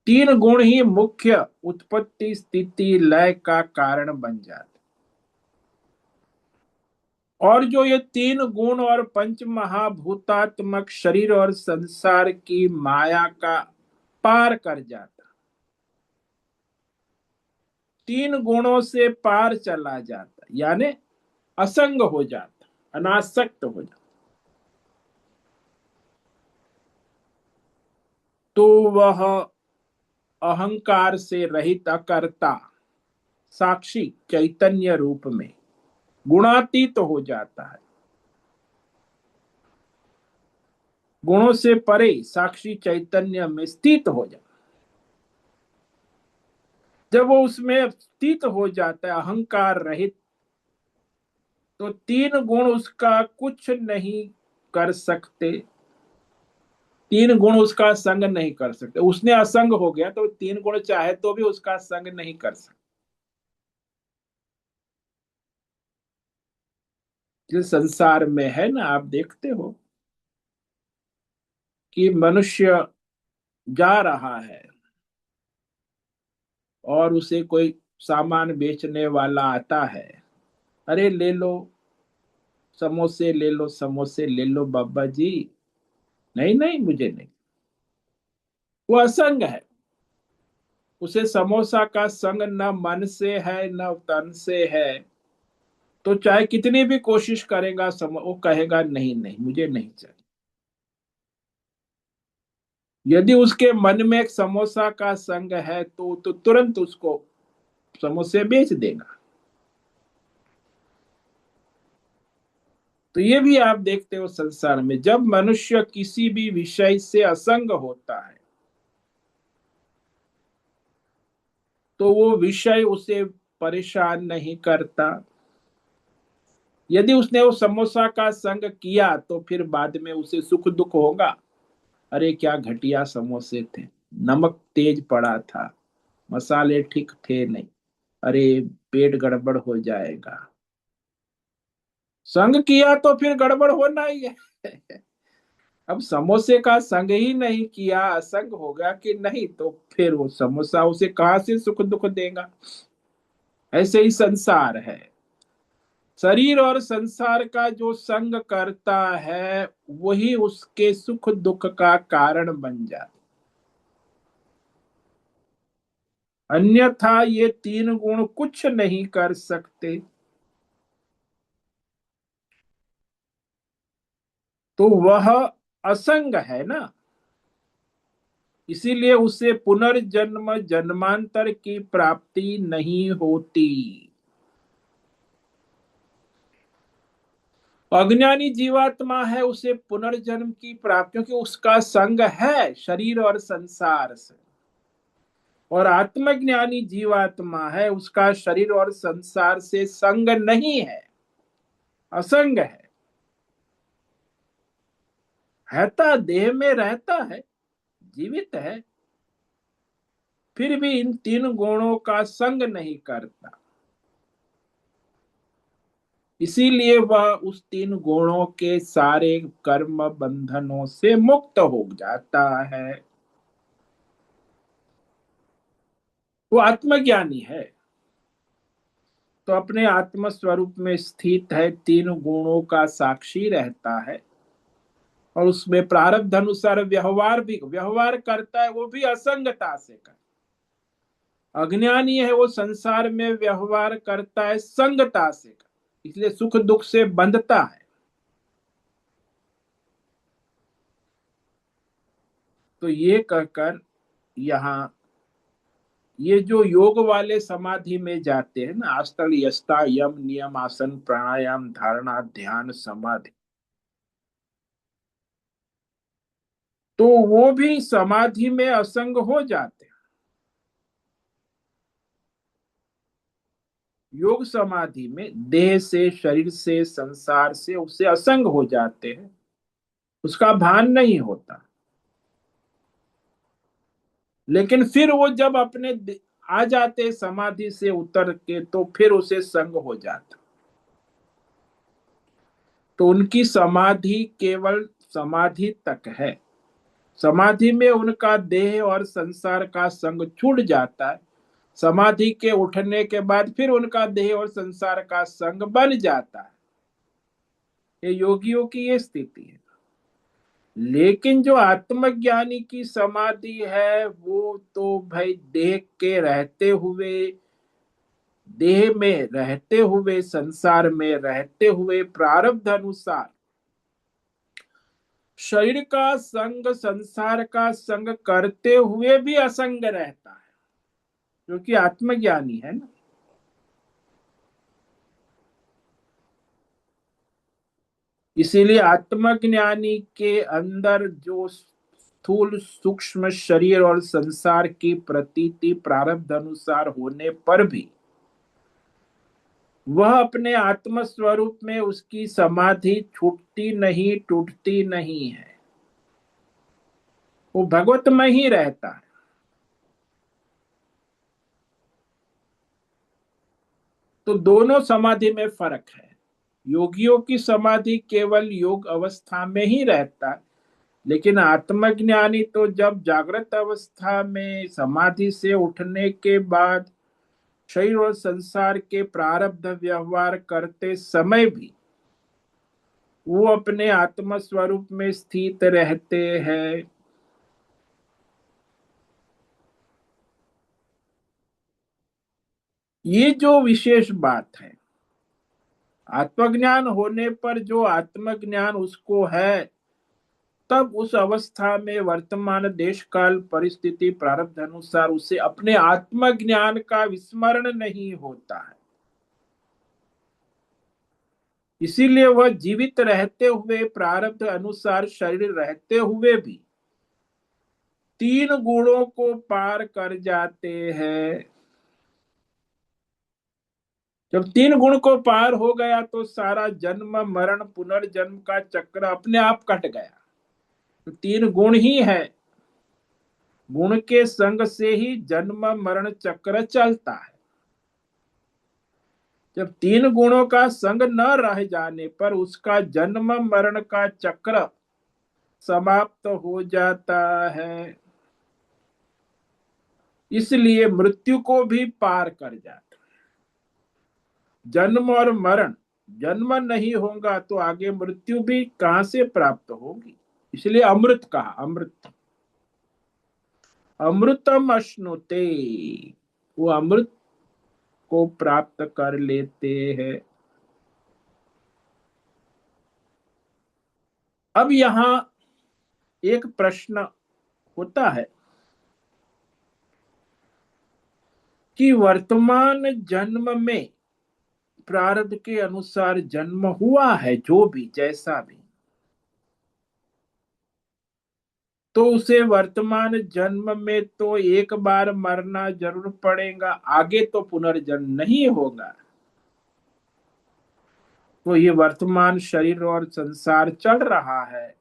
तीन गुण ही मुख्य उत्पत्ति स्थिति लय का कारण बन जाते। और जो ये तीन गुण और पंच महाभूतात्मक शरीर और संसार की माया का पार कर जाता, तीन गुणों से पार चला जाता, यानी असंग हो जाता, अनासक्त हो जाता, तो वह अहंकार से रहित अकर्ता साक्षी चैतन्य रूप में गुणातीत हो जाता है। गुणों से परे साक्षी चैतन्य में स्थित हो जाता। जब वो उसमें स्थित हो जाता है अहंकार रहित, तो तीन गुण उसका कुछ नहीं कर सकते। तीन गुण उसका संग नहीं कर सकते। उसने असंग हो गया तो तीन गुण चाहे तो भी उसका संग नहीं कर सकते। जिस संसार में है ना, आप देखते हो कि मनुष्य जा रहा है और उसे कोई सामान बेचने वाला आता है, अरे ले लो समोसे, ले लो समोसे, ले लो बाबा जी। नहीं नहीं, मुझे नहीं। वो असंग है। उसे समोसा का संग न मन से है न तन से है। तो चाहे कितनी भी कोशिश करेगा वो कहेगा नहीं नहीं, मुझे नहीं चाहिए। यदि उसके मन में एक समोसा का संग है तो तुरंत उसको समोसे बेच देगा। तो ये भी आप देखते हो संसार में, जब मनुष्य किसी भी विषय से असंग होता है तो वो विषय उसे परेशान नहीं करता। यदि उसने वो समोसा का संग किया तो फिर बाद में उसे सुख दुख होगा। अरे क्या घटिया समोसे थे, नमक तेज पड़ा था, मसाले ठीक थे नहीं, अरे पेट गड़बड़ हो जाएगा। संग किया तो फिर गड़बड़ होना ही है। अब समोसे का संग ही नहीं किया, असंग होगा कि नहीं, तो फिर वो समोसा उसे कहां से सुख दुख देगा। ऐसे ही संसार है। शरीर और संसार का जो संग करता है वही उसके सुख दुख का कारण बन जाता। अन्यथा ये तीन गुण कुछ नहीं कर सकते। तो वह असंग है ना, इसीलिए उसे पुनर्जन्म जन्मांतर की प्राप्ति नहीं होती। अज्ञानी जीवात्मा है, उसे पुनर्जन्म की प्राप्ति, क्योंकि उसका संग है शरीर और संसार से। और आत्मज्ञानी जीवात्मा है, उसका शरीर और संसार से संग नहीं है, असंग है तो देह में रहता है, जीवित है, फिर भी इन तीन गुणों का संग नहीं करता। इसीलिए वह उस तीन गुणों के सारे कर्म बंधनों से मुक्त हो जाता है। वो आत्मज्ञानी है, तो अपने आत्म स्वरूप में स्थित है, तीन गुणों का साक्षी रहता है और उसमें प्रारब्ध अनुसार व्यवहार करता है, वो भी असंगता से करता। अज्ञानी है, वो संसार में व्यवहार करता है संगता से करता, इसलिए सुख दुख से बंधता है। तो ये कहकर यहाँ ये जो योग वाले समाधि में जाते हैं ना, आस्थल यस्ता यम नियम आसन प्राणायाम धारणा ध्यान समाधि, तो वो भी समाधि में असंग हो जाते हैं। योग समाधि में देह से शरीर से संसार से उससे असंग हो जाते हैं, उसका भान नहीं होता। लेकिन फिर वो जब आ जाते समाधि से उतर के, तो फिर उसे संग हो जाता। तो उनकी समाधि केवल समाधि तक है। समाधि में उनका देह और संसार का संग छूट जाता है। समाधि के उठने के बाद फिर उनका देह और संसार का संग बन जाता है। ये योगियों की ये स्थिति है। लेकिन जो आत्मज्ञानी की समाधि है, वो तो भाई देह के रहते हुए, देह में रहते हुए, संसार में रहते हुए, प्रारब्ध अनुसार शरीर का संग संसार का संग करते हुए भी असंग रहता है, क्योंकि आत्मज्ञानी है ना। इसीलिए आत्मज्ञानी के अंदर जो स्थूल सूक्ष्म शरीर और संसार की प्रतीति प्रारब्ध अनुसार होने पर भी वह अपने आत्म स्वरूप में, उसकी समाधि छूटती नहीं, टूटती नहीं है, वो भगवत में ही रहता है। तो दोनों समाधि में फर्क है। योगियों की समाधि केवल योग अवस्था में ही रहता है, लेकिन आत्मज्ञानी तो जब जागृत अवस्था में समाधि से उठने के बाद शरीर और संसार के प्रारब्ध व्यवहार करते समय भी वो अपने आत्म स्वरूप में स्थित रहते हैं। ये जो विशेष बात है, आत्मज्ञान होने पर जो आत्मज्ञान उसको है, तब उस अवस्था में वर्तमान देश काल परिस्थिति प्रारब्ध अनुसार उसे अपने आत्मज्ञान का विस्मरण नहीं होता है। इसीलिए वह जीवित रहते हुए, प्रारब्ध अनुसार शरीर रहते हुए भी तीन गुणों को पार कर जाते हैं। जब तीन गुण को पार हो गया, तो सारा जन्म मरण पुनर्जन्म का चक्र अपने आप कट गया। तो तीन गुण ही है, गुण के संग से ही जन्म मरण चक्र चलता है। जब तीन गुणों का संग न रह जाने पर उसका जन्म मरण का चक्र समाप्त हो जाता है। इसलिए मृत्यु को भी पार कर जाता। जन्म और मरण, जन्म नहीं होगा तो आगे मृत्यु भी कहां से प्राप्त होगी। इसलिए अमृत कहा, अमृत, अमृतम अश्नुते, वो अमृत को प्राप्त कर लेते हैं। अब यहां एक प्रश्न होता है कि वर्तमान जन्म में प्रारब्ध के अनुसार जन्म हुआ है, जो भी जैसा भी, तो उसे वर्तमान जन्म में तो एक बार मरना जरूर पड़ेगा, आगे तो पुनर्जन्म नहीं होगा। तो ये वर्तमान शरीर और संसार चल रहा है,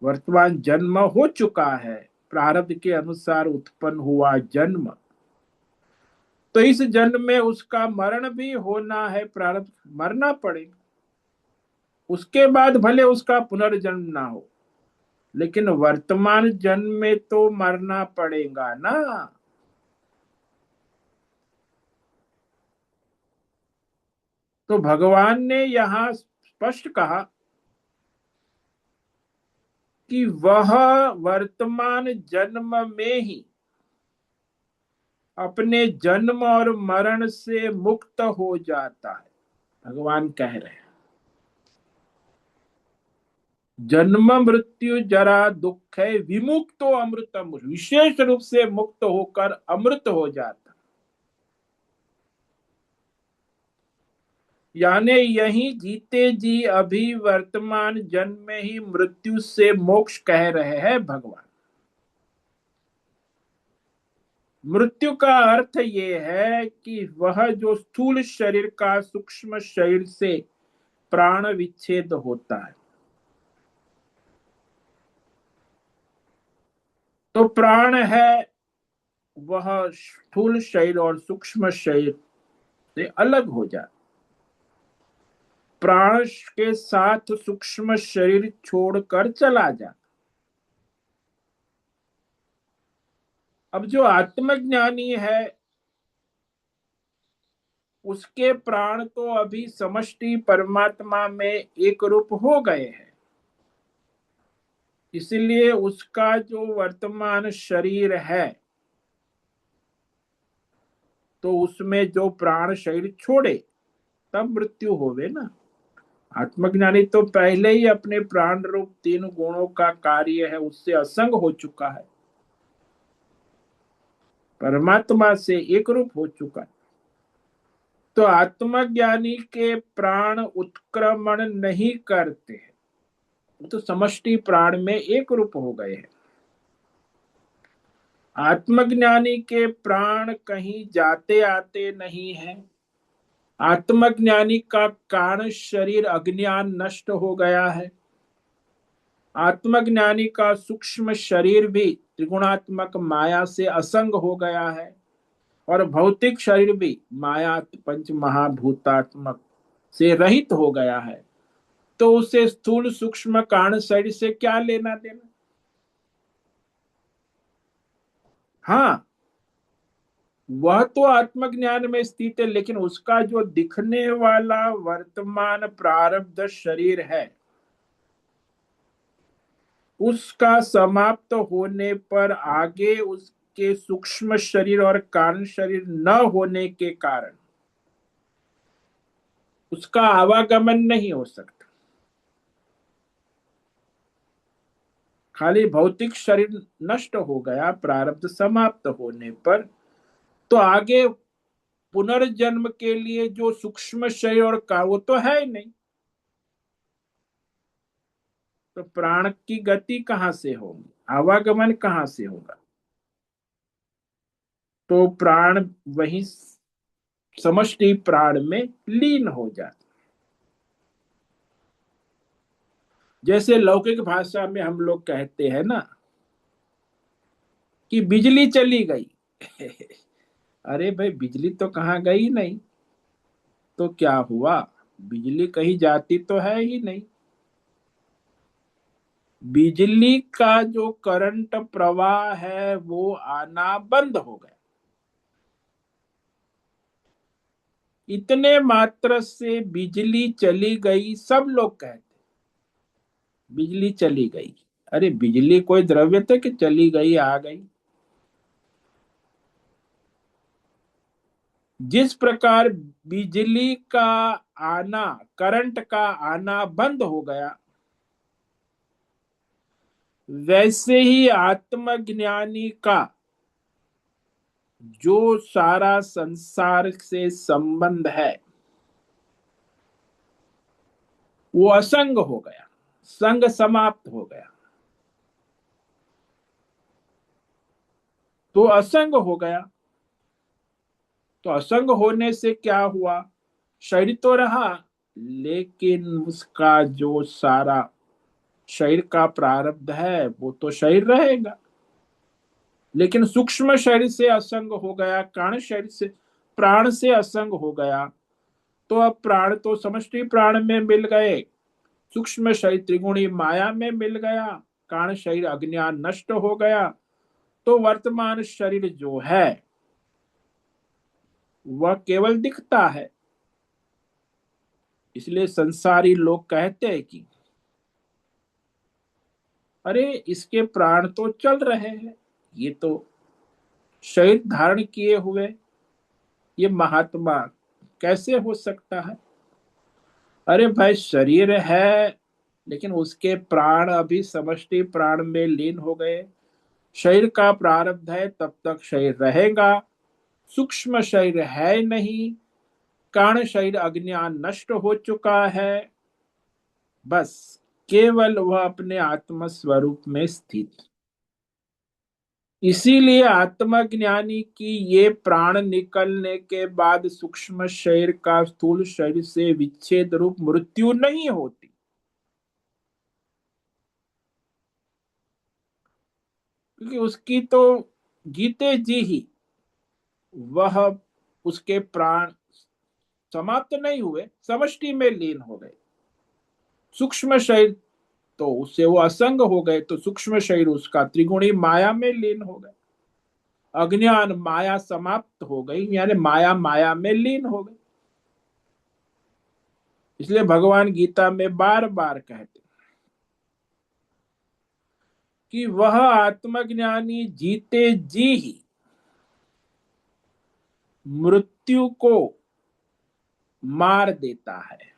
वर्तमान जन्म हो चुका है, प्रारब्ध के अनुसार उत्पन्न हुआ जन्म, तो इस जन्म में उसका मरण भी होना है, प्रारब्ध, मरना पड़ेगा। उसके बाद भले उसका पुनर्जन्म ना हो, लेकिन वर्तमान जन्म में तो मरना पड़ेगा ना। तो भगवान ने यहां स्पष्ट कहा कि वह वर्तमान जन्म में ही अपने जन्म और मरण से मुक्त हो जाता है। भगवान कह रहे हैं जन्म मृत्यु जरा दुख है, विमुक्तो अमृतम, विशेष रूप से मुक्त होकर अमृत हो जाता। यानी यही जीते जी अभी वर्तमान जन्म में ही मृत्यु से मोक्ष कह रहे हैं भगवान। मृत्यु का अर्थ ये है कि वह जो स्थूल शरीर का सूक्ष्म शरीर से प्राण विच्छेद होता है। तो प्राण है वह स्थूल शरीर और सूक्ष्म शरीर से अलग हो जाता, प्राण के साथ सूक्ष्म शरीर छोड़कर चला जाता। अब जो आत्मज्ञानी है उसके प्राण तो अभी समष्टि परमात्मा में एक रूप हो गए हैं, इसलिए उसका जो वर्तमान शरीर है तो उसमें जो प्राण शरीर छोड़े तब मृत्यु होवे ना। आत्मज्ञानी तो पहले ही अपने प्राण रूप तीन गुणों का कार्य है उससे असंग हो चुका है, परमात्मा से एक रूप हो चुका है। तो आत्मज्ञानी के प्राण उत्क्रमण नहीं करते हैं, तो समष्टि प्राण में एक रूप हो गए हैं। आत्मज्ञानी के प्राण कहीं जाते आते नहीं है। आत्मज्ञानी का कारण शरीर अज्ञान नष्ट हो गया है। आत्मज्ञानी का सूक्ष्म शरीर भी त्रिगुणात्मक माया से असंग हो गया है और भौतिक शरीर भी माया पंच महाभूतात्मक से रहित हो गया है। तो उसे स्थूल सूक्ष्म कारण शरीर से क्या लेना देना। हाँ, वह तो आत्मज्ञान में स्थित है, लेकिन उसका जो दिखने वाला वर्तमान प्रारब्ध शरीर है उसका समाप्त होने पर आगे उसके सूक्ष्म शरीर और कारण शरीर न होने के कारण उसका आवागमन नहीं हो सकता। खाली भौतिक शरीर नष्ट हो गया प्रारब्ध समाप्त होने पर, तो आगे पुनर्जन्म के लिए जो सूक्ष्म शरीर और का वो तो है ही नहीं। तो प्राण की गति कहां से होगी, आवागमन कहां से होगा। तो प्राण वही समष्टि प्राण में लीन हो जाता। जैसे लौकिक भाषा में हम लोग कहते हैं ना कि बिजली चली गई अरे भाई बिजली तो कहाँ गई नहीं, तो क्या हुआ, बिजली कहीं जाती तो है ही नहीं। बिजली का जो करंट प्रवाह है वो आना बंद हो गया। इतने मात्र से बिजली चली गई, सब लोग कहते बिजली चली गई। अरे बिजली कोई द्रव्य थे कि चली गई आ गई। जिस प्रकार बिजली का आना, करंट का आना बंद हो गया, वैसे ही आत्मज्ञानी का जो सारा संसार से संबंध है वो असंग हो गया, संग समाप्त हो गया। तो असंग हो गया, तो असंग होने से क्या हुआ, शरीर तो रहा लेकिन उसका जो सारा शरीर का प्रारब्ध है वो तो शरीर रहेगा, लेकिन सूक्ष्म शरीर से असंग हो गया, कारण शरीर से प्राण से असंग हो गया। तो अब प्राण तो समष्टि प्राण में मिल गए, सूक्ष्म शरीर त्रिगुणी माया में मिल गया, कारण शरीर अज्ञान नष्ट हो गया। तो वर्तमान शरीर जो है वह केवल दिखता है। इसलिए संसारी लोग कहते हैं कि अरे इसके प्राण तो चल रहे हैं, ये तो शरीर धारण किए हुए ये महात्मा कैसे हो सकता है। अरे भाई शरीर है लेकिन उसके प्राण अभी समष्टि प्राण में लीन हो गए। शरीर का प्रारब्ध है, तब तक शरीर रहेगा। सूक्ष्म शरीर है नहीं, कारण शरीर अज्ञान नष्ट हो चुका है। बस केवल वह अपने आत्म स्वरूप में स्थित। इसीलिए आत्मज्ञानी की ये प्राण निकलने के बाद सूक्ष्म शरीर का स्थूल शरीर से विच्छेद रूप मृत्यु नहीं होती, क्योंकि उसकी तो जीते जी ही वह उसके प्राण समाप्त नहीं हुए, समष्टि में लीन हो गए। सूक्ष्म शरीर तो उससे वो असंग हो गए, तो सूक्ष्म शरीर उसका त्रिगुणी माया में लीन हो गए। अज्ञान माया समाप्त हो गई, यानी माया माया में लीन हो गई। इसलिए भगवान गीता में बार बार कहते कि वह आत्मज्ञानी जीते जी ही मृत्यु को मार देता है,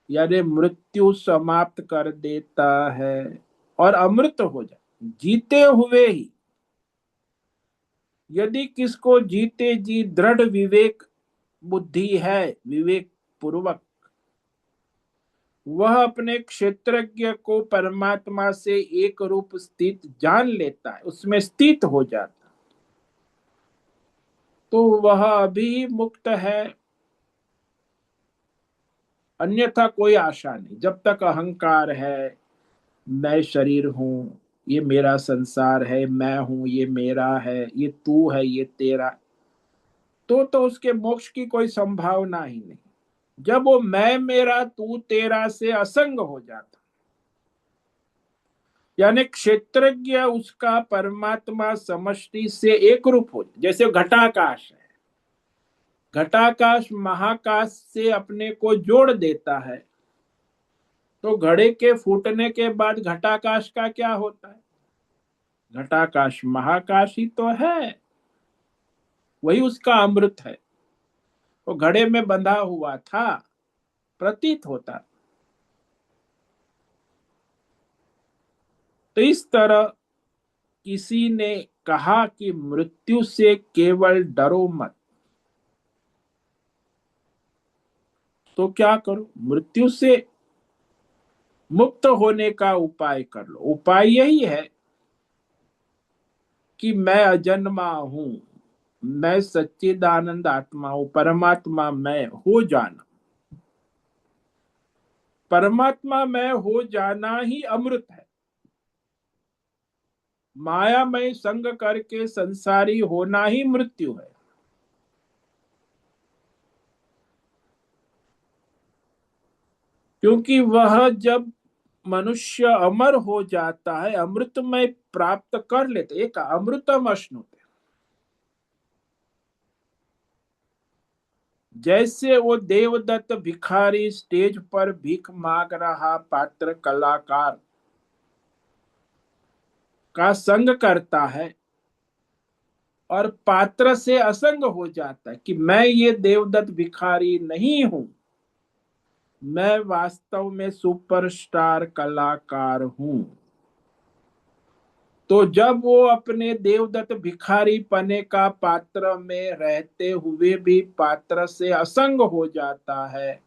यानी मृत्यु समाप्त कर देता है और अमृत हो जाए जीते हुए ही। यदि किसको जीते जी दृढ़ विवेक बुद्धि है, विवेक पूर्वक, वह अपने क्षेत्रज्ञ को परमात्मा से एक रूप स्थित जान लेता है, उसमें स्थित हो जाता, तो वह अभी मुक्त है। अन्यथा कोई आशा नहीं। जब तक अहंकार है, मैं शरीर हूं, ये मेरा संसार है, मैं हूं, ये मेरा है, ये तू है, ये तेरा, तो उसके मोक्ष की कोई संभावना ही नहीं। जब वो मैं मेरा तू तेरा से असंग हो जाता, यानी क्षेत्रज्ञ उसका परमात्मा समष्टि से एक रूप हो, जैसे घटाकाश है, घटाकाश महाकाश से अपने को जोड़ देता है, तो घड़े के फूटने के बाद घटाकाश का क्या होता है? घटाकाश महाकाश ही तो है, वही उसका अमृत है। वो घड़े में बंधा हुआ था, प्रतीत होता। तो इस तरह किसी ने कहा कि मृत्यु से केवल डरो मत, तो क्या करो? मृत्यु से मुक्त होने का उपाय कर लो। उपाय यही है कि मैं अजन्मा हूं, मैं सच्चिदानंद आत्मा हूं, परमात्मा मैं हो जाना। परमात्मा में हो जाना ही अमृत है। माया में संग करके संसारी होना ही मृत्यु है। क्योंकि वह जब मनुष्य अमर हो जाता है, अमृतमय प्राप्त कर लेते, एक अमृतम अश्नुते, जैसे वो देवदत्त भिखारी स्टेज पर भीख मांग रहा पात्र कलाकार का संग करता है और पात्र से असंग हो जाता है कि मैं ये देवदत्त भिखारी नहीं हूं, मैं वास्तव में सुपरस्टार कलाकार हूं। तो जब वो अपने देवदत्त भिखारी पने का पात्र में रहते हुए भी पात्र से असंग हो जाता है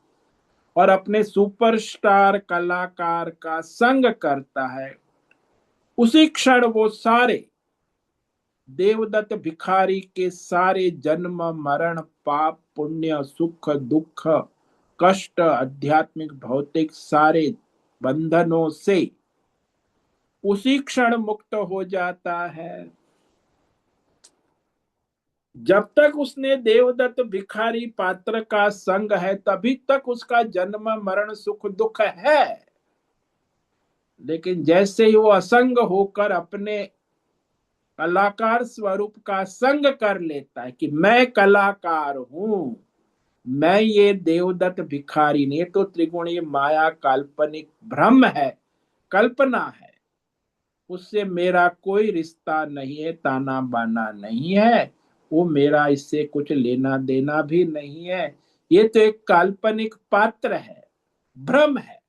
और अपने सुपरस्टार कलाकार का संग करता है, उसी क्षण वो सारे देवदत्त भिखारी के सारे जन्म मरण पाप पुण्य सुख दुख कष्ट आध्यात्मिक भौतिक सारे बंधनों से उसी क्षण मुक्त हो जाता है। जब तक उसने देवदत्त भिखारी पात्र का संग है, तभी तक उसका जन्म मरण सुख दुख है। लेकिन जैसे ही वो असंग होकर अपने कलाकार स्वरूप का संग कर लेता है कि मैं कलाकार हूं, मैं ये देवदत्त भिखारी नहीं, तो त्रिगुणी माया काल्पनिक भ्रम है, कल्पना है, उससे मेरा कोई रिश्ता नहीं है, ताना बाना नहीं है, वो मेरा इससे कुछ लेना देना भी नहीं है, ये तो एक काल्पनिक पात्र है, भ्रम है।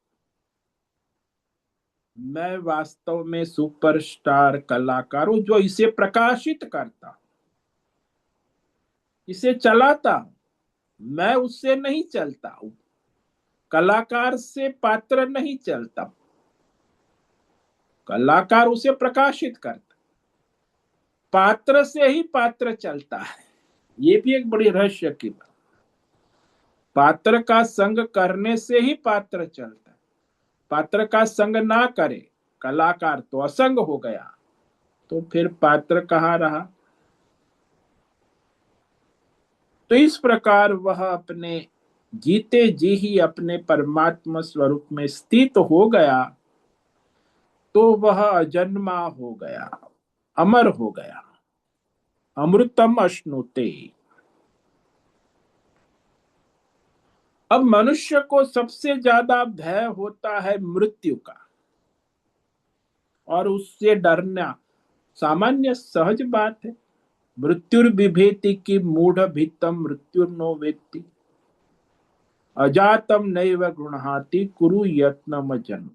मैं वास्तव में सुपरस्टार कलाकार हूं जो इसे प्रकाशित करता, इसे चलाता हूं। मैं उससे नहीं चलता हूं, कलाकार से पात्र नहीं चलता, कलाकार उसे प्रकाशित करता, पात्र से ही पात्र चलता है। ये भी एक बड़ी रहस्य की बात। पात्र का संग करने से ही पात्र चलता है, पात्र का संग ना करे कलाकार तो असंग हो गया, तो फिर पात्र कहाँ रहा। तो इस प्रकार वह अपने जीते जी ही अपने परमात्मा स्वरूप में स्थित हो गया, तो वह अजन्मा हो गया, अमर हो गया, अमृतम अश्नुते। अब मनुष्य को सबसे ज्यादा भय होता है मृत्यु का, और उससे डरना सामान्य सहज बात है। मृत्युर्बिभेति की मूढ़ भीतम मृत्युर्नो वेत्ति, अजातम नैव गृह्णाति कुरु यत्नम जन्म।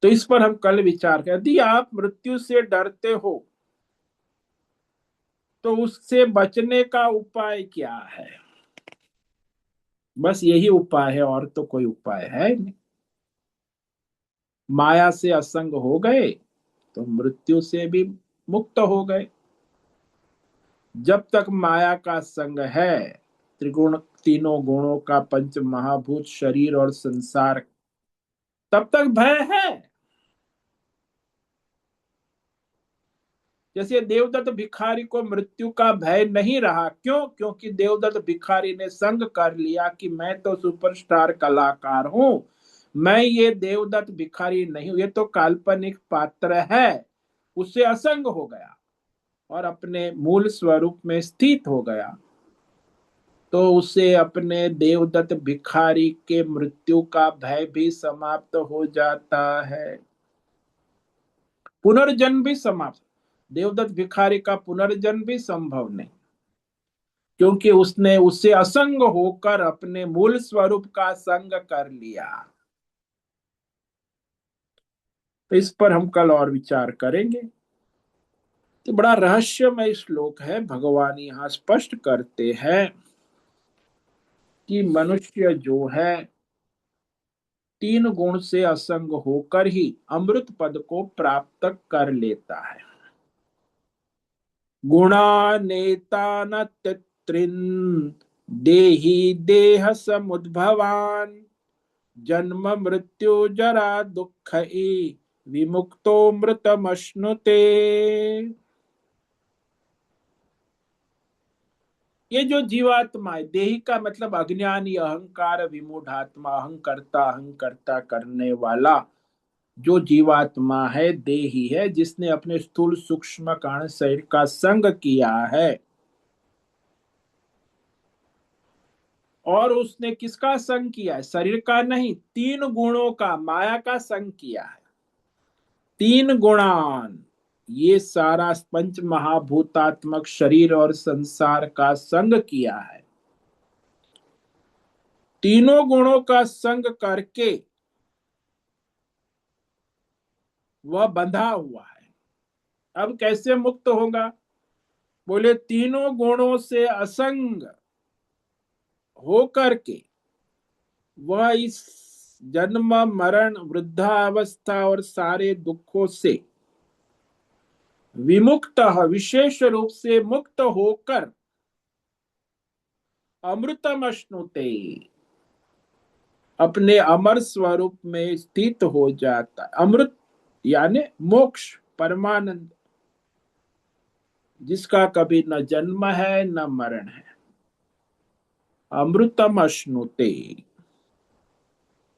तो इस पर हम कल विचार करें। यदि आप मृत्यु से डरते हो तो उससे बचने का उपाय क्या है? बस यही उपाय है, और तो कोई उपाय है नहीं। माया से असंग हो गए तो मृत्यु से भी मुक्त हो गए। जब तक माया का संग है, त्रिगुण तीनों गुणों का पंच महाभूत शरीर और संसार, तब तक भय है। जैसे देवदत्त भिखारी को मृत्यु का भय नहीं रहा, क्यों? क्योंकि देवदत्त भिखारी ने संग कर लिया कि मैं तो सुपरस्टार कलाकार हूं, मैं ये देवदत्त भिखारी नहीं हूं, ये तो काल्पनिक पात्र है। उससे असंग हो गया और अपने मूल स्वरूप में स्थित हो गया, तो उसे अपने देवदत्त भिखारी के मृत्यु का भय भी समाप्त हो जाता है, पुनर्जन्म भी समाप्त। देवदत्त भिखारी का पुनर्जन्म भी संभव नहीं, क्योंकि उसने उससे असंग होकर अपने मूल स्वरूप का संग कर लिया। तो इस पर हम कल और विचार करेंगे। तो बड़ा रहस्यमय श्लोक है। भगवान यहाँ स्पष्ट करते हैं कि मनुष्य जो है तीन गुण से असंग होकर ही अमृत पद को प्राप्त कर लेता है। गुणानेतान त्रिन देहि देह समुद्भवान, जन्म मृत्यु जरा दुख विमुक्तो मृतमश्नुते। ये जो जीवात्मा है, देही का मतलब अज्ञानी, अहंकार विमूढ़ात्मा, अहंकर्ता करने वाला जो जीवात्मा है, देही है, जिसने अपने स्थूल सूक्ष्म कारण शरीर का संग किया है। और उसने किसका संग किया है? शरीर का नहीं, तीन गुणों का, माया का संग किया है। तीन गुणान, ये सारा पंच महाभूतात्मक शरीर और संसार का संग किया है। तीनों गुणों का संग करके वह बंधा हुआ है। अब कैसे मुक्त होगा? बोले तीनों गुणों से असंग हो करके वह इस जन्म मरण वृद्धावस्था और सारे दुखों से विमुक्त, विशेष रूप से मुक्त होकर अमृतम अश्नुते, अपने अमर स्वरूप में स्थित हो जाता है। अमृत यानी मोक्ष, परमानंद, जिसका कभी न जन्म है न मरण है। अमृतम अश्नुते,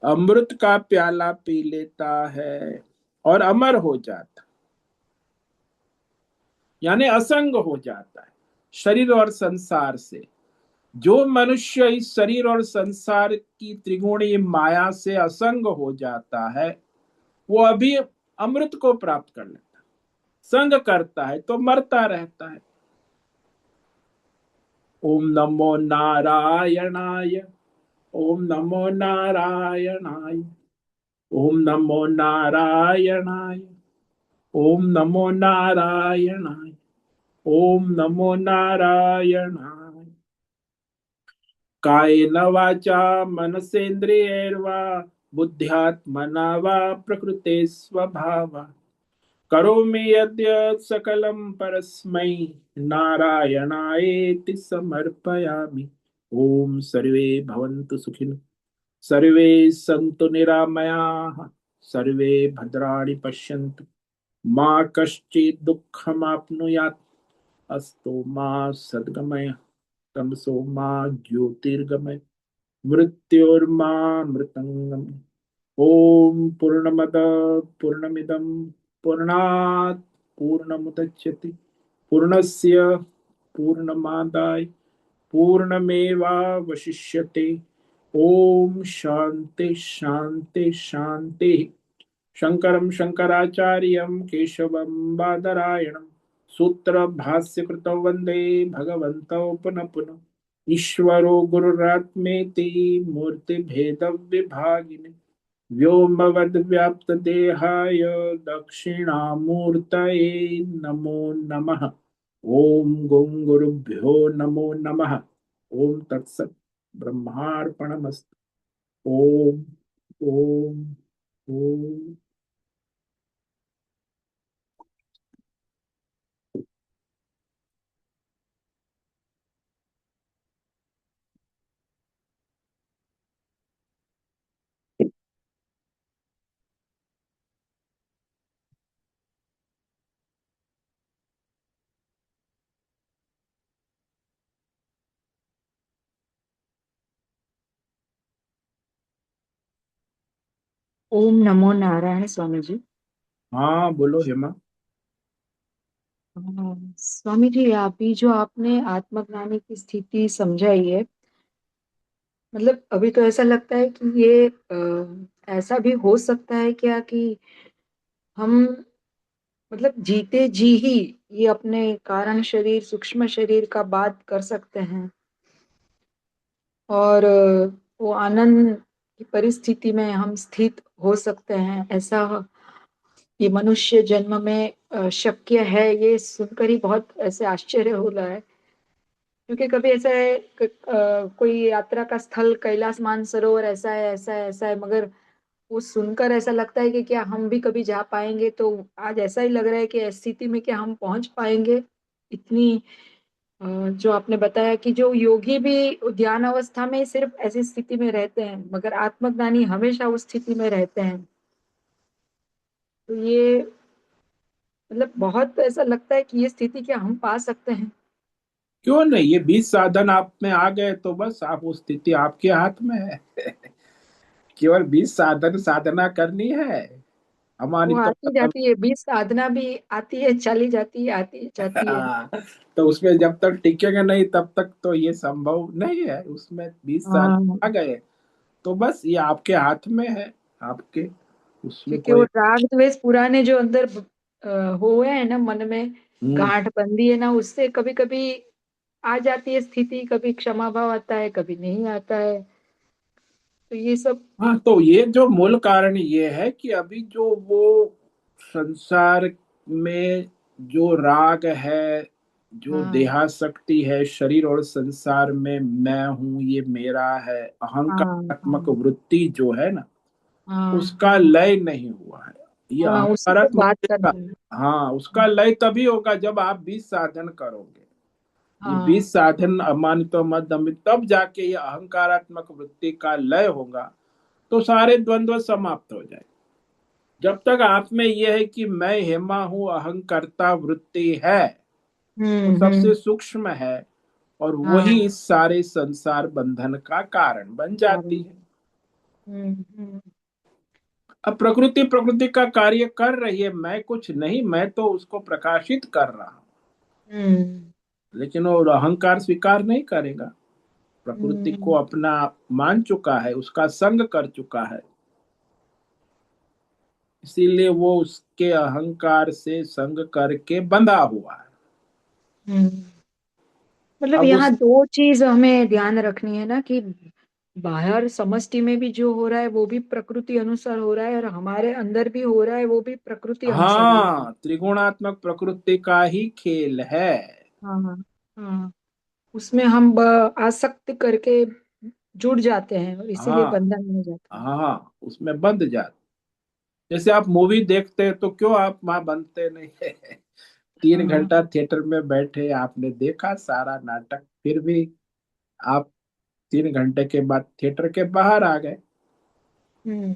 अमृत का प्याला पी लेता है और अमर हो जाता, यानी असंग हो जाता है शरीर और संसार से। जो मनुष्य इस शरीर और संसार की त्रिगुणी माया से असंग हो जाता है, वो अभी अमृत को प्राप्त कर लेता है। संग करता है तो मरता रहता है। ओम नमो नारायणाय, ओम नमो नारायणाय। ओम नमो नारायणाय। ओम नमो नारायणाय। ओम नमो नारायणाय। कायेन वाचा मनसेन्द्रियैर्वा बुद्ध्यात्मना वा प्रकृते स्वभावा करोमि यद्यत् सकलं परस्मै नारायणायेति समर्पयामि। ओम सर्वे भवन्तु सुखिनः, सर्वे सन्तु निरामयाः, सर्वे भद्राणि पश्यन्तु, मा कश्चित् दुःखमाप्नुयात्। अस्तु मा सद्गमय, तमसो मा ज्योतिर्गमय, मृत्योर्मा मृतंगम। ओम पूर्णमद पूर्णमिदं पूर्णात् पूर्णमुदच्यते पूर्णस्य पूर्णमादाय पूर्णमेवावशिष्यते। ओम शांति शांति शांति। शंकरं शंकराचार्यं केशवं बादरायणं सूत्र भाष्य कृतौ वंदे भगवन्तौ पुनः पुनः। ईश्वरो गुरुरात्मेति मूर्ति भेद विभागिने व्योमवद्व्याप्तदेहाय दक्षिणामूर्तये नमो नमः। ओम गं गुरुभ्यो नमो नमः। ओम तत्सत् ब्रह्मार्पणमस्तु। ओम ओम ओम। ओम नमो नारायण स्वामी जी। हाँ बोलो हेमा। स्वामी जी, अभी जो आपने आत्मज्ञानी की स्थिति समझाई है, मतलब अभी तो ऐसा लगता है कि ये ऐसा भी हो सकता है क्या कि हम मतलब जीते जी ही ये अपने कारण शरीर सूक्ष्म शरीर का बात कर सकते हैं और वो आनंद की परिस्थिति में हम स्थित हो सकते हैं, ऐसा ये मनुष्य जन्म में शक्य है। ये सुनकर ही बहुत ऐसे आश्चर्य हो रहा है, क्योंकि कभी ऐसा है कोई यात्रा का स्थल कैलाश मानसरोवर ऐसा है ऐसा है ऐसा है, मगर वो सुनकर ऐसा लगता है कि क्या हम भी कभी जा पाएंगे। तो आज ऐसा ही लग रहा है कि ऐसी स्थिति में क्या हम पहुंच पाएंगे। इतनी जो आपने बताया कि जो योगी भी ध्यान अवस्था में सिर्फ ऐसी स्थिति में रहते हैं, मगर आत्मज्ञानी हमेशा उस स्थिति में रहते हैं। तो ये मतलब बहुत ऐसा लगता है कि ये स्थिति क्या हम पा सकते हैं। क्यों नहीं, ये 20 साधन आप में आ गए तो बस आप, वो स्थिति आपके हाथ में है। केवल 20 साधन साधना करनी है। हमारी वो तो आती मतलब जाती है, बीच साधना भी आती है चली जाती है आती जाती है। हाँ, तो उसमें जब तक टिकेगा नहीं तब तक तो ये संभव नहीं है। उसमें 20 साधन हाँ, आ गए तो बस ये आपके हाथ में है। आपके उसमें क्योंकि वो कोई राग द्वेष पुराने जो अंदर हुए हैं ना मन में, हम्म। गांठ बंदी है ना, उससे कभी कभी आ जाती है स्थिति, कभी क्षमा भाव आता है कभी नहीं आता है। तो ये सब। हाँ, तो ये जो मूल कारण ये है कि अभी जो वो संसार में जो राग है, जो हाँ देहासक्ति है, शरीर और संसार में मैं हूं, ये मेरा है, हाँ अहंकारात्मक हाँ वृत्ति जो है ना, हाँ उसका लय नहीं हुआ है। ये हाँ, उसी को अहंकारात्मक बात वृत्ति का, करनी है। हाँ, उसका लय तभी होगा जब आप 20 साधन करोगे। ये हाँ 20 साधन अमानितो मध्यम, तब जाके ये अहंकारात्मक वृत्ति का लय होगा, तो सारे द्वंद्व समाप्त हो जाए। जब तक आप में यह है कि मैं हेमा हूं, अहंकर्ता वृत्ति है, वो सबसे हम्म। सूक्ष्म है, और वही हाँ, इस सारे संसार बंधन का कारण बन जाती कारण। है। हम्म। अब प्रकृति प्रकृति का कार्य कर रही है, मैं कुछ नहीं, मैं तो उसको प्रकाशित कर रहा हूं। हम्म लेकिन वो अहंकार स्वीकार नहीं करेगा, प्रकृति को हम्म अपना मान चुका है, उसका संग कर चुका है। इसीलिए वो उसके अहंकार से संग करके बंधा हुआ है। हम्म। मतलब अब यहाँ उस दो चीज हमें ध्यान रखनी है ना कि बाहर समष्टि में भी जो हो रहा है वो भी प्रकृति अनुसार हो रहा है, और हमारे अंदर भी हो रहा है वो भी प्रकृति अनुसार हो रहा है। हाँ, त्रिगुणात्मक प्रकृति का ही खेल है। हाँ हाँ हाँ। उसमें हम आसक्त करके जुड़ जाते हैं, और इसीलिए हाँ बंधन में जाते हैं। हाँ, उसमें बंध जाते। जैसे आप मूवी देखते हैं तो क्यों आप वहां बनते नहीं है? तीन हाँ। घंटा थिएटर में बैठे, आपने देखा सारा नाटक, फिर भी आप 3 घंटे के बाद थिएटर के बाहर आ गए, हम्म।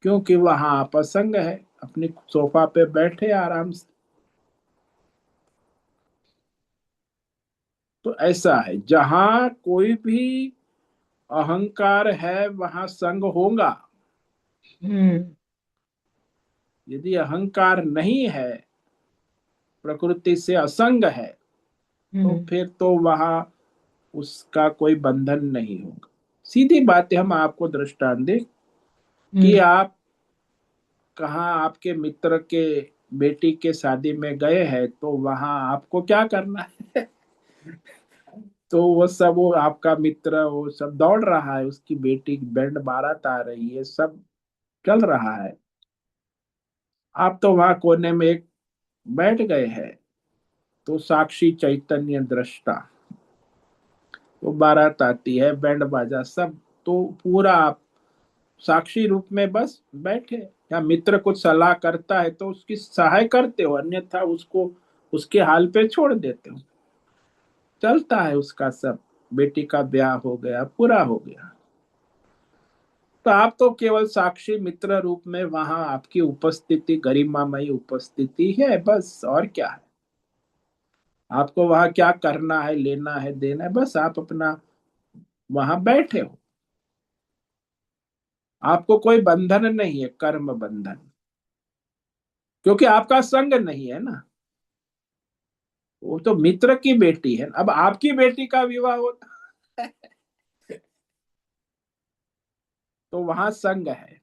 क्योंकि वहां आप असंग है, अपनी सोफा पे बैठे आराम से। तो ऐसा है, जहां कोई भी अहंकार है वहां संग होगा। हम्म। यदि अहंकार नहीं है, प्रकृति से असंग है, तो हम्म। फिर तो वहां उसका कोई बंधन नहीं होगा। सीधी बात है, हम आपको दृष्टांत दें कि हम्म। आप कहाँ आपके मित्र के बेटी के शादी में गए हैं, तो वहां आपको क्या करना है? तो वो सब, वो आपका मित्र वो सब दौड़ रहा है, उसकी बेटी की बैंड बारात आ रही है, सब चल रहा है। आप तो वहां कोने में एक बैठ गए हैं। तो साक्षी चैतन्य दृष्टा, वो बारात आती है, बैंड बाजा सब, तो पूरा आप साक्षी रूप में बस बैठे। या मित्र कुछ सलाह करता है तो उसकी सहाय करते हो, अन्यथा उसको उसके हाल पे छोड़ देते हो। चलता है उसका सब, बेटी का ब्याह हो गया, पूरा हो गया। तो आप तो केवल साक्षी मित्र रूप में वहां आपकी उपस्थिति गरिमामयी उपस्थिति है, बस, और क्या है? आपको वहां क्या करना है, लेना है, देना है, बस आप अपना वहां बैठे हो। आपको कोई बंधन नहीं है, कर्म बंधन, क्योंकि आपका संग नहीं है ना। वो तो मित्र की बेटी है, अब आपकी बेटी का विवाह होता तो वहां संग है।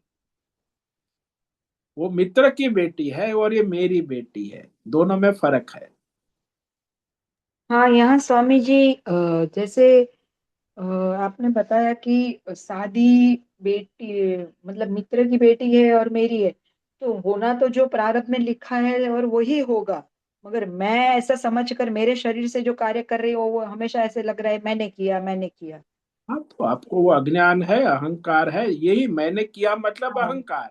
वो मित्र की बेटी है और ये मेरी बेटी है, दोनों में फर्क है। हाँ, यहाँ स्वामी जी जैसे आपने बताया कि शादी बेटी, मतलब मित्र की बेटी है और मेरी है, तो होना तो जो प्रारब्ध में लिखा है और वही होगा। मगर मैं ऐसा समझ कर मेरे शरीर से जो कार्य कर रही हूँ वो हमेशा ऐसे लग रहा है मैंने किया मैंने किया। हाँ, तो आपको वो अज्ञान है, अहंकार है, यही मैंने किया मतलब हाँ अहंकार।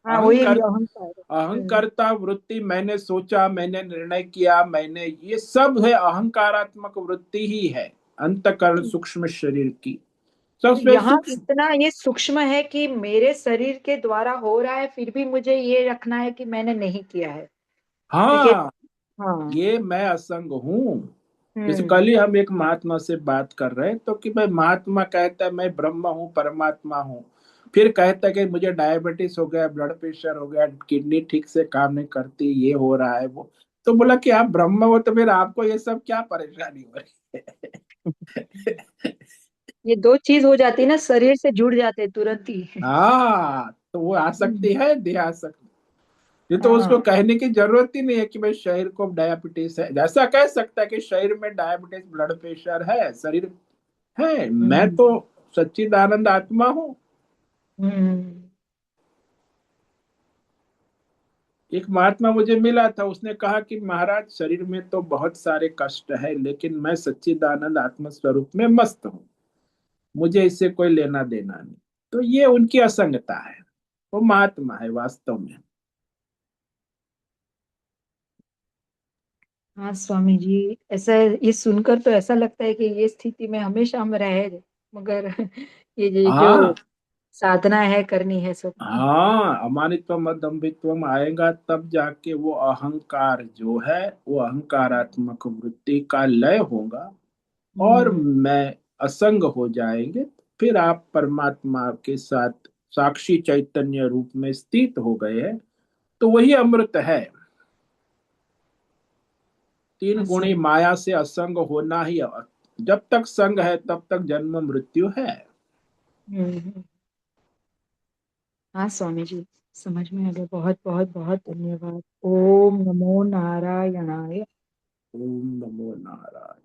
हाँ, वही अहंकार, अहंकार है। अहंकारता वृत्ति, मैंने सोचा, मैंने निर्णय किया, मैंने, ये सब है अहंकारात्मक वृत्ति ही है। अंतकरण तो, सूक्ष्म शरीर की तो सबसे यहाँ सूक्ष्म। इतना ये सूक्ष्म है कि मेरे शरीर के द्वारा हो रहा है, फिर भी मुझे ये रखना है कि मैंने नहीं किया है। क्योंकि हाँ, हाँ। ये मैं असंग हूँ। जैसे हम्म। कल ही हम एक महात्मा से बात कर रहे हैं, तो कि भाई महात्मा कहता है मैं ब्रह्म हूँ, परमात्मा हूँ, फिर कहता है कि मुझे डायबिटीज हो गया, ब्लड प्रेशर हो गया, किडनी ठीक से काम नहीं करती, ये हो रहा है वो। तो बोला कि आप ब्रह्म हो तो फिर आपको ये सब क्या परेशानी हो रही है? ये दो चीज हो जाती है ना, शरीर से जुड़ जाते हैं तुरंत ही। हाँ, तो वो आसक्ति है, देह आसक्ति। ये तो उसको हाँ। कहने की जरूरत ही नहीं है कि भाई शरीर को डायबिटीज है। जैसा कह सकता है कि शरीर में डायबिटीज ब्लड प्रेशर है, शरीर है, मैं हम्म। तो सच्चिदानंद आत्मा हूँ। हम्म। एक महात्मा मुझे मिला था, उसने कहा कि महाराज शरीर में तो बहुत सारे कष्ट है, लेकिन मैं सच्चिदानंद आत्म स्वरूप में मस्त हूँ, मुझे इससे कोई लेना देना नहीं। तो ये उनकी असंगता है, वो महात्मा है वास्तव में। हाँ स्वामी जी, ऐसा ये सुनकर तो ऐसा लगता है कि ये स्थिति में हमेशा हम रहे, मगर ये जो हाँ साधना है करनी है सब। हाँ, अमानित्वम अदम्भित्वम आएगा तब जाके वो अहंकार जो है, वो अहंकारात्मक वृत्ति का लय होगा, और हम्म। मैं असंग हो जाएंगे। फिर आप परमात्मा के साथ साक्षी चैतन्य रूप में स्थित हो गए हैं, तो वही अमृत है। तीन हाँ गुणी स्वामी। माया से असंग होना ही, जब तक संग है तब तक जन्म मृत्यु है। हम्म। हाँ स्वामी जी, समझ में आ गया। बहुत बहुत बहुत धन्यवाद। ओम नमो नारायणाय। ओम नमो नारायण।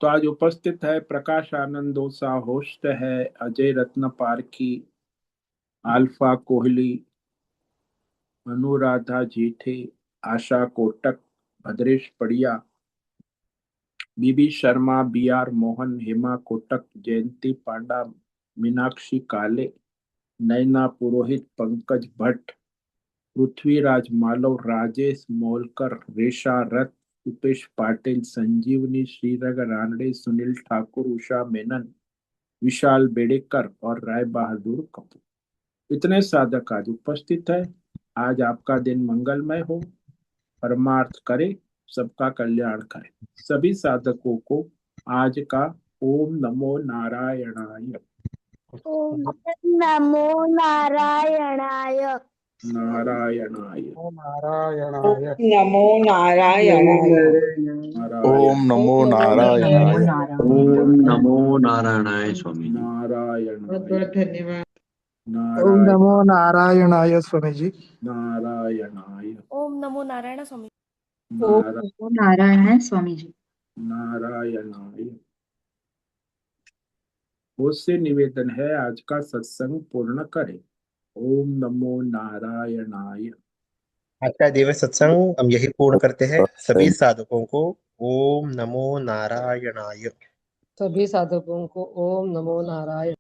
तो आज उपस्थित है प्रकाश आनंद दोसा, होस्ट है अजय रत्न पारखी, आल्फा कोहली, अनुराधा जीठे, आशा कोटक, भद्रेश पड़िया, बीबी शर्मा, बी आर मोहन, हेमा कोटक, जयंती पांडा, मीनाक्षी काले, नैना पुरोहित, पंकज भट्ट, पृथ्वीराज मालव, राजेश मोलकर, रेशा रथ, उपेश पाटिल, संजीवनी, श्रीरंग रानडे, सुनील ठाकुर, उषा मेनन, विशाल बेड़ेकर और राय बहादुर कपूर, इतने साधक आज उपस्थित है। आज आपका दिन मंगलमय हो, परमार्थ करे, सबका कल्याण करे। सभी साधकों को आज का ओम नमो नारायणाय। ओम नमो नारायणाय। नारायणाय नारायणाय। नमो नारायणाय। नारायण ओम नमो नमो नारायणाय। नारायण। ओम नमो नारायणाय स्वामी जी। नारायण बहुत बहुत धन्यवाद। ओम नारायण नमो नारायणाय स्वामी जी। नारायणाय ओम नमो नारायण स्वामी। ओम नारा नमो नारायण स्वामी जी। नारायणाय। उससे निवेदन है आज का सत्संग पूर्ण करें। ओम नमो नारायणाय। आज का दिव्य सत्संग हम यही पूर्ण करते हैं। सभी साधकों को ओम नमो नारायणाय। सभी साधकों को ओम नमो नारायण।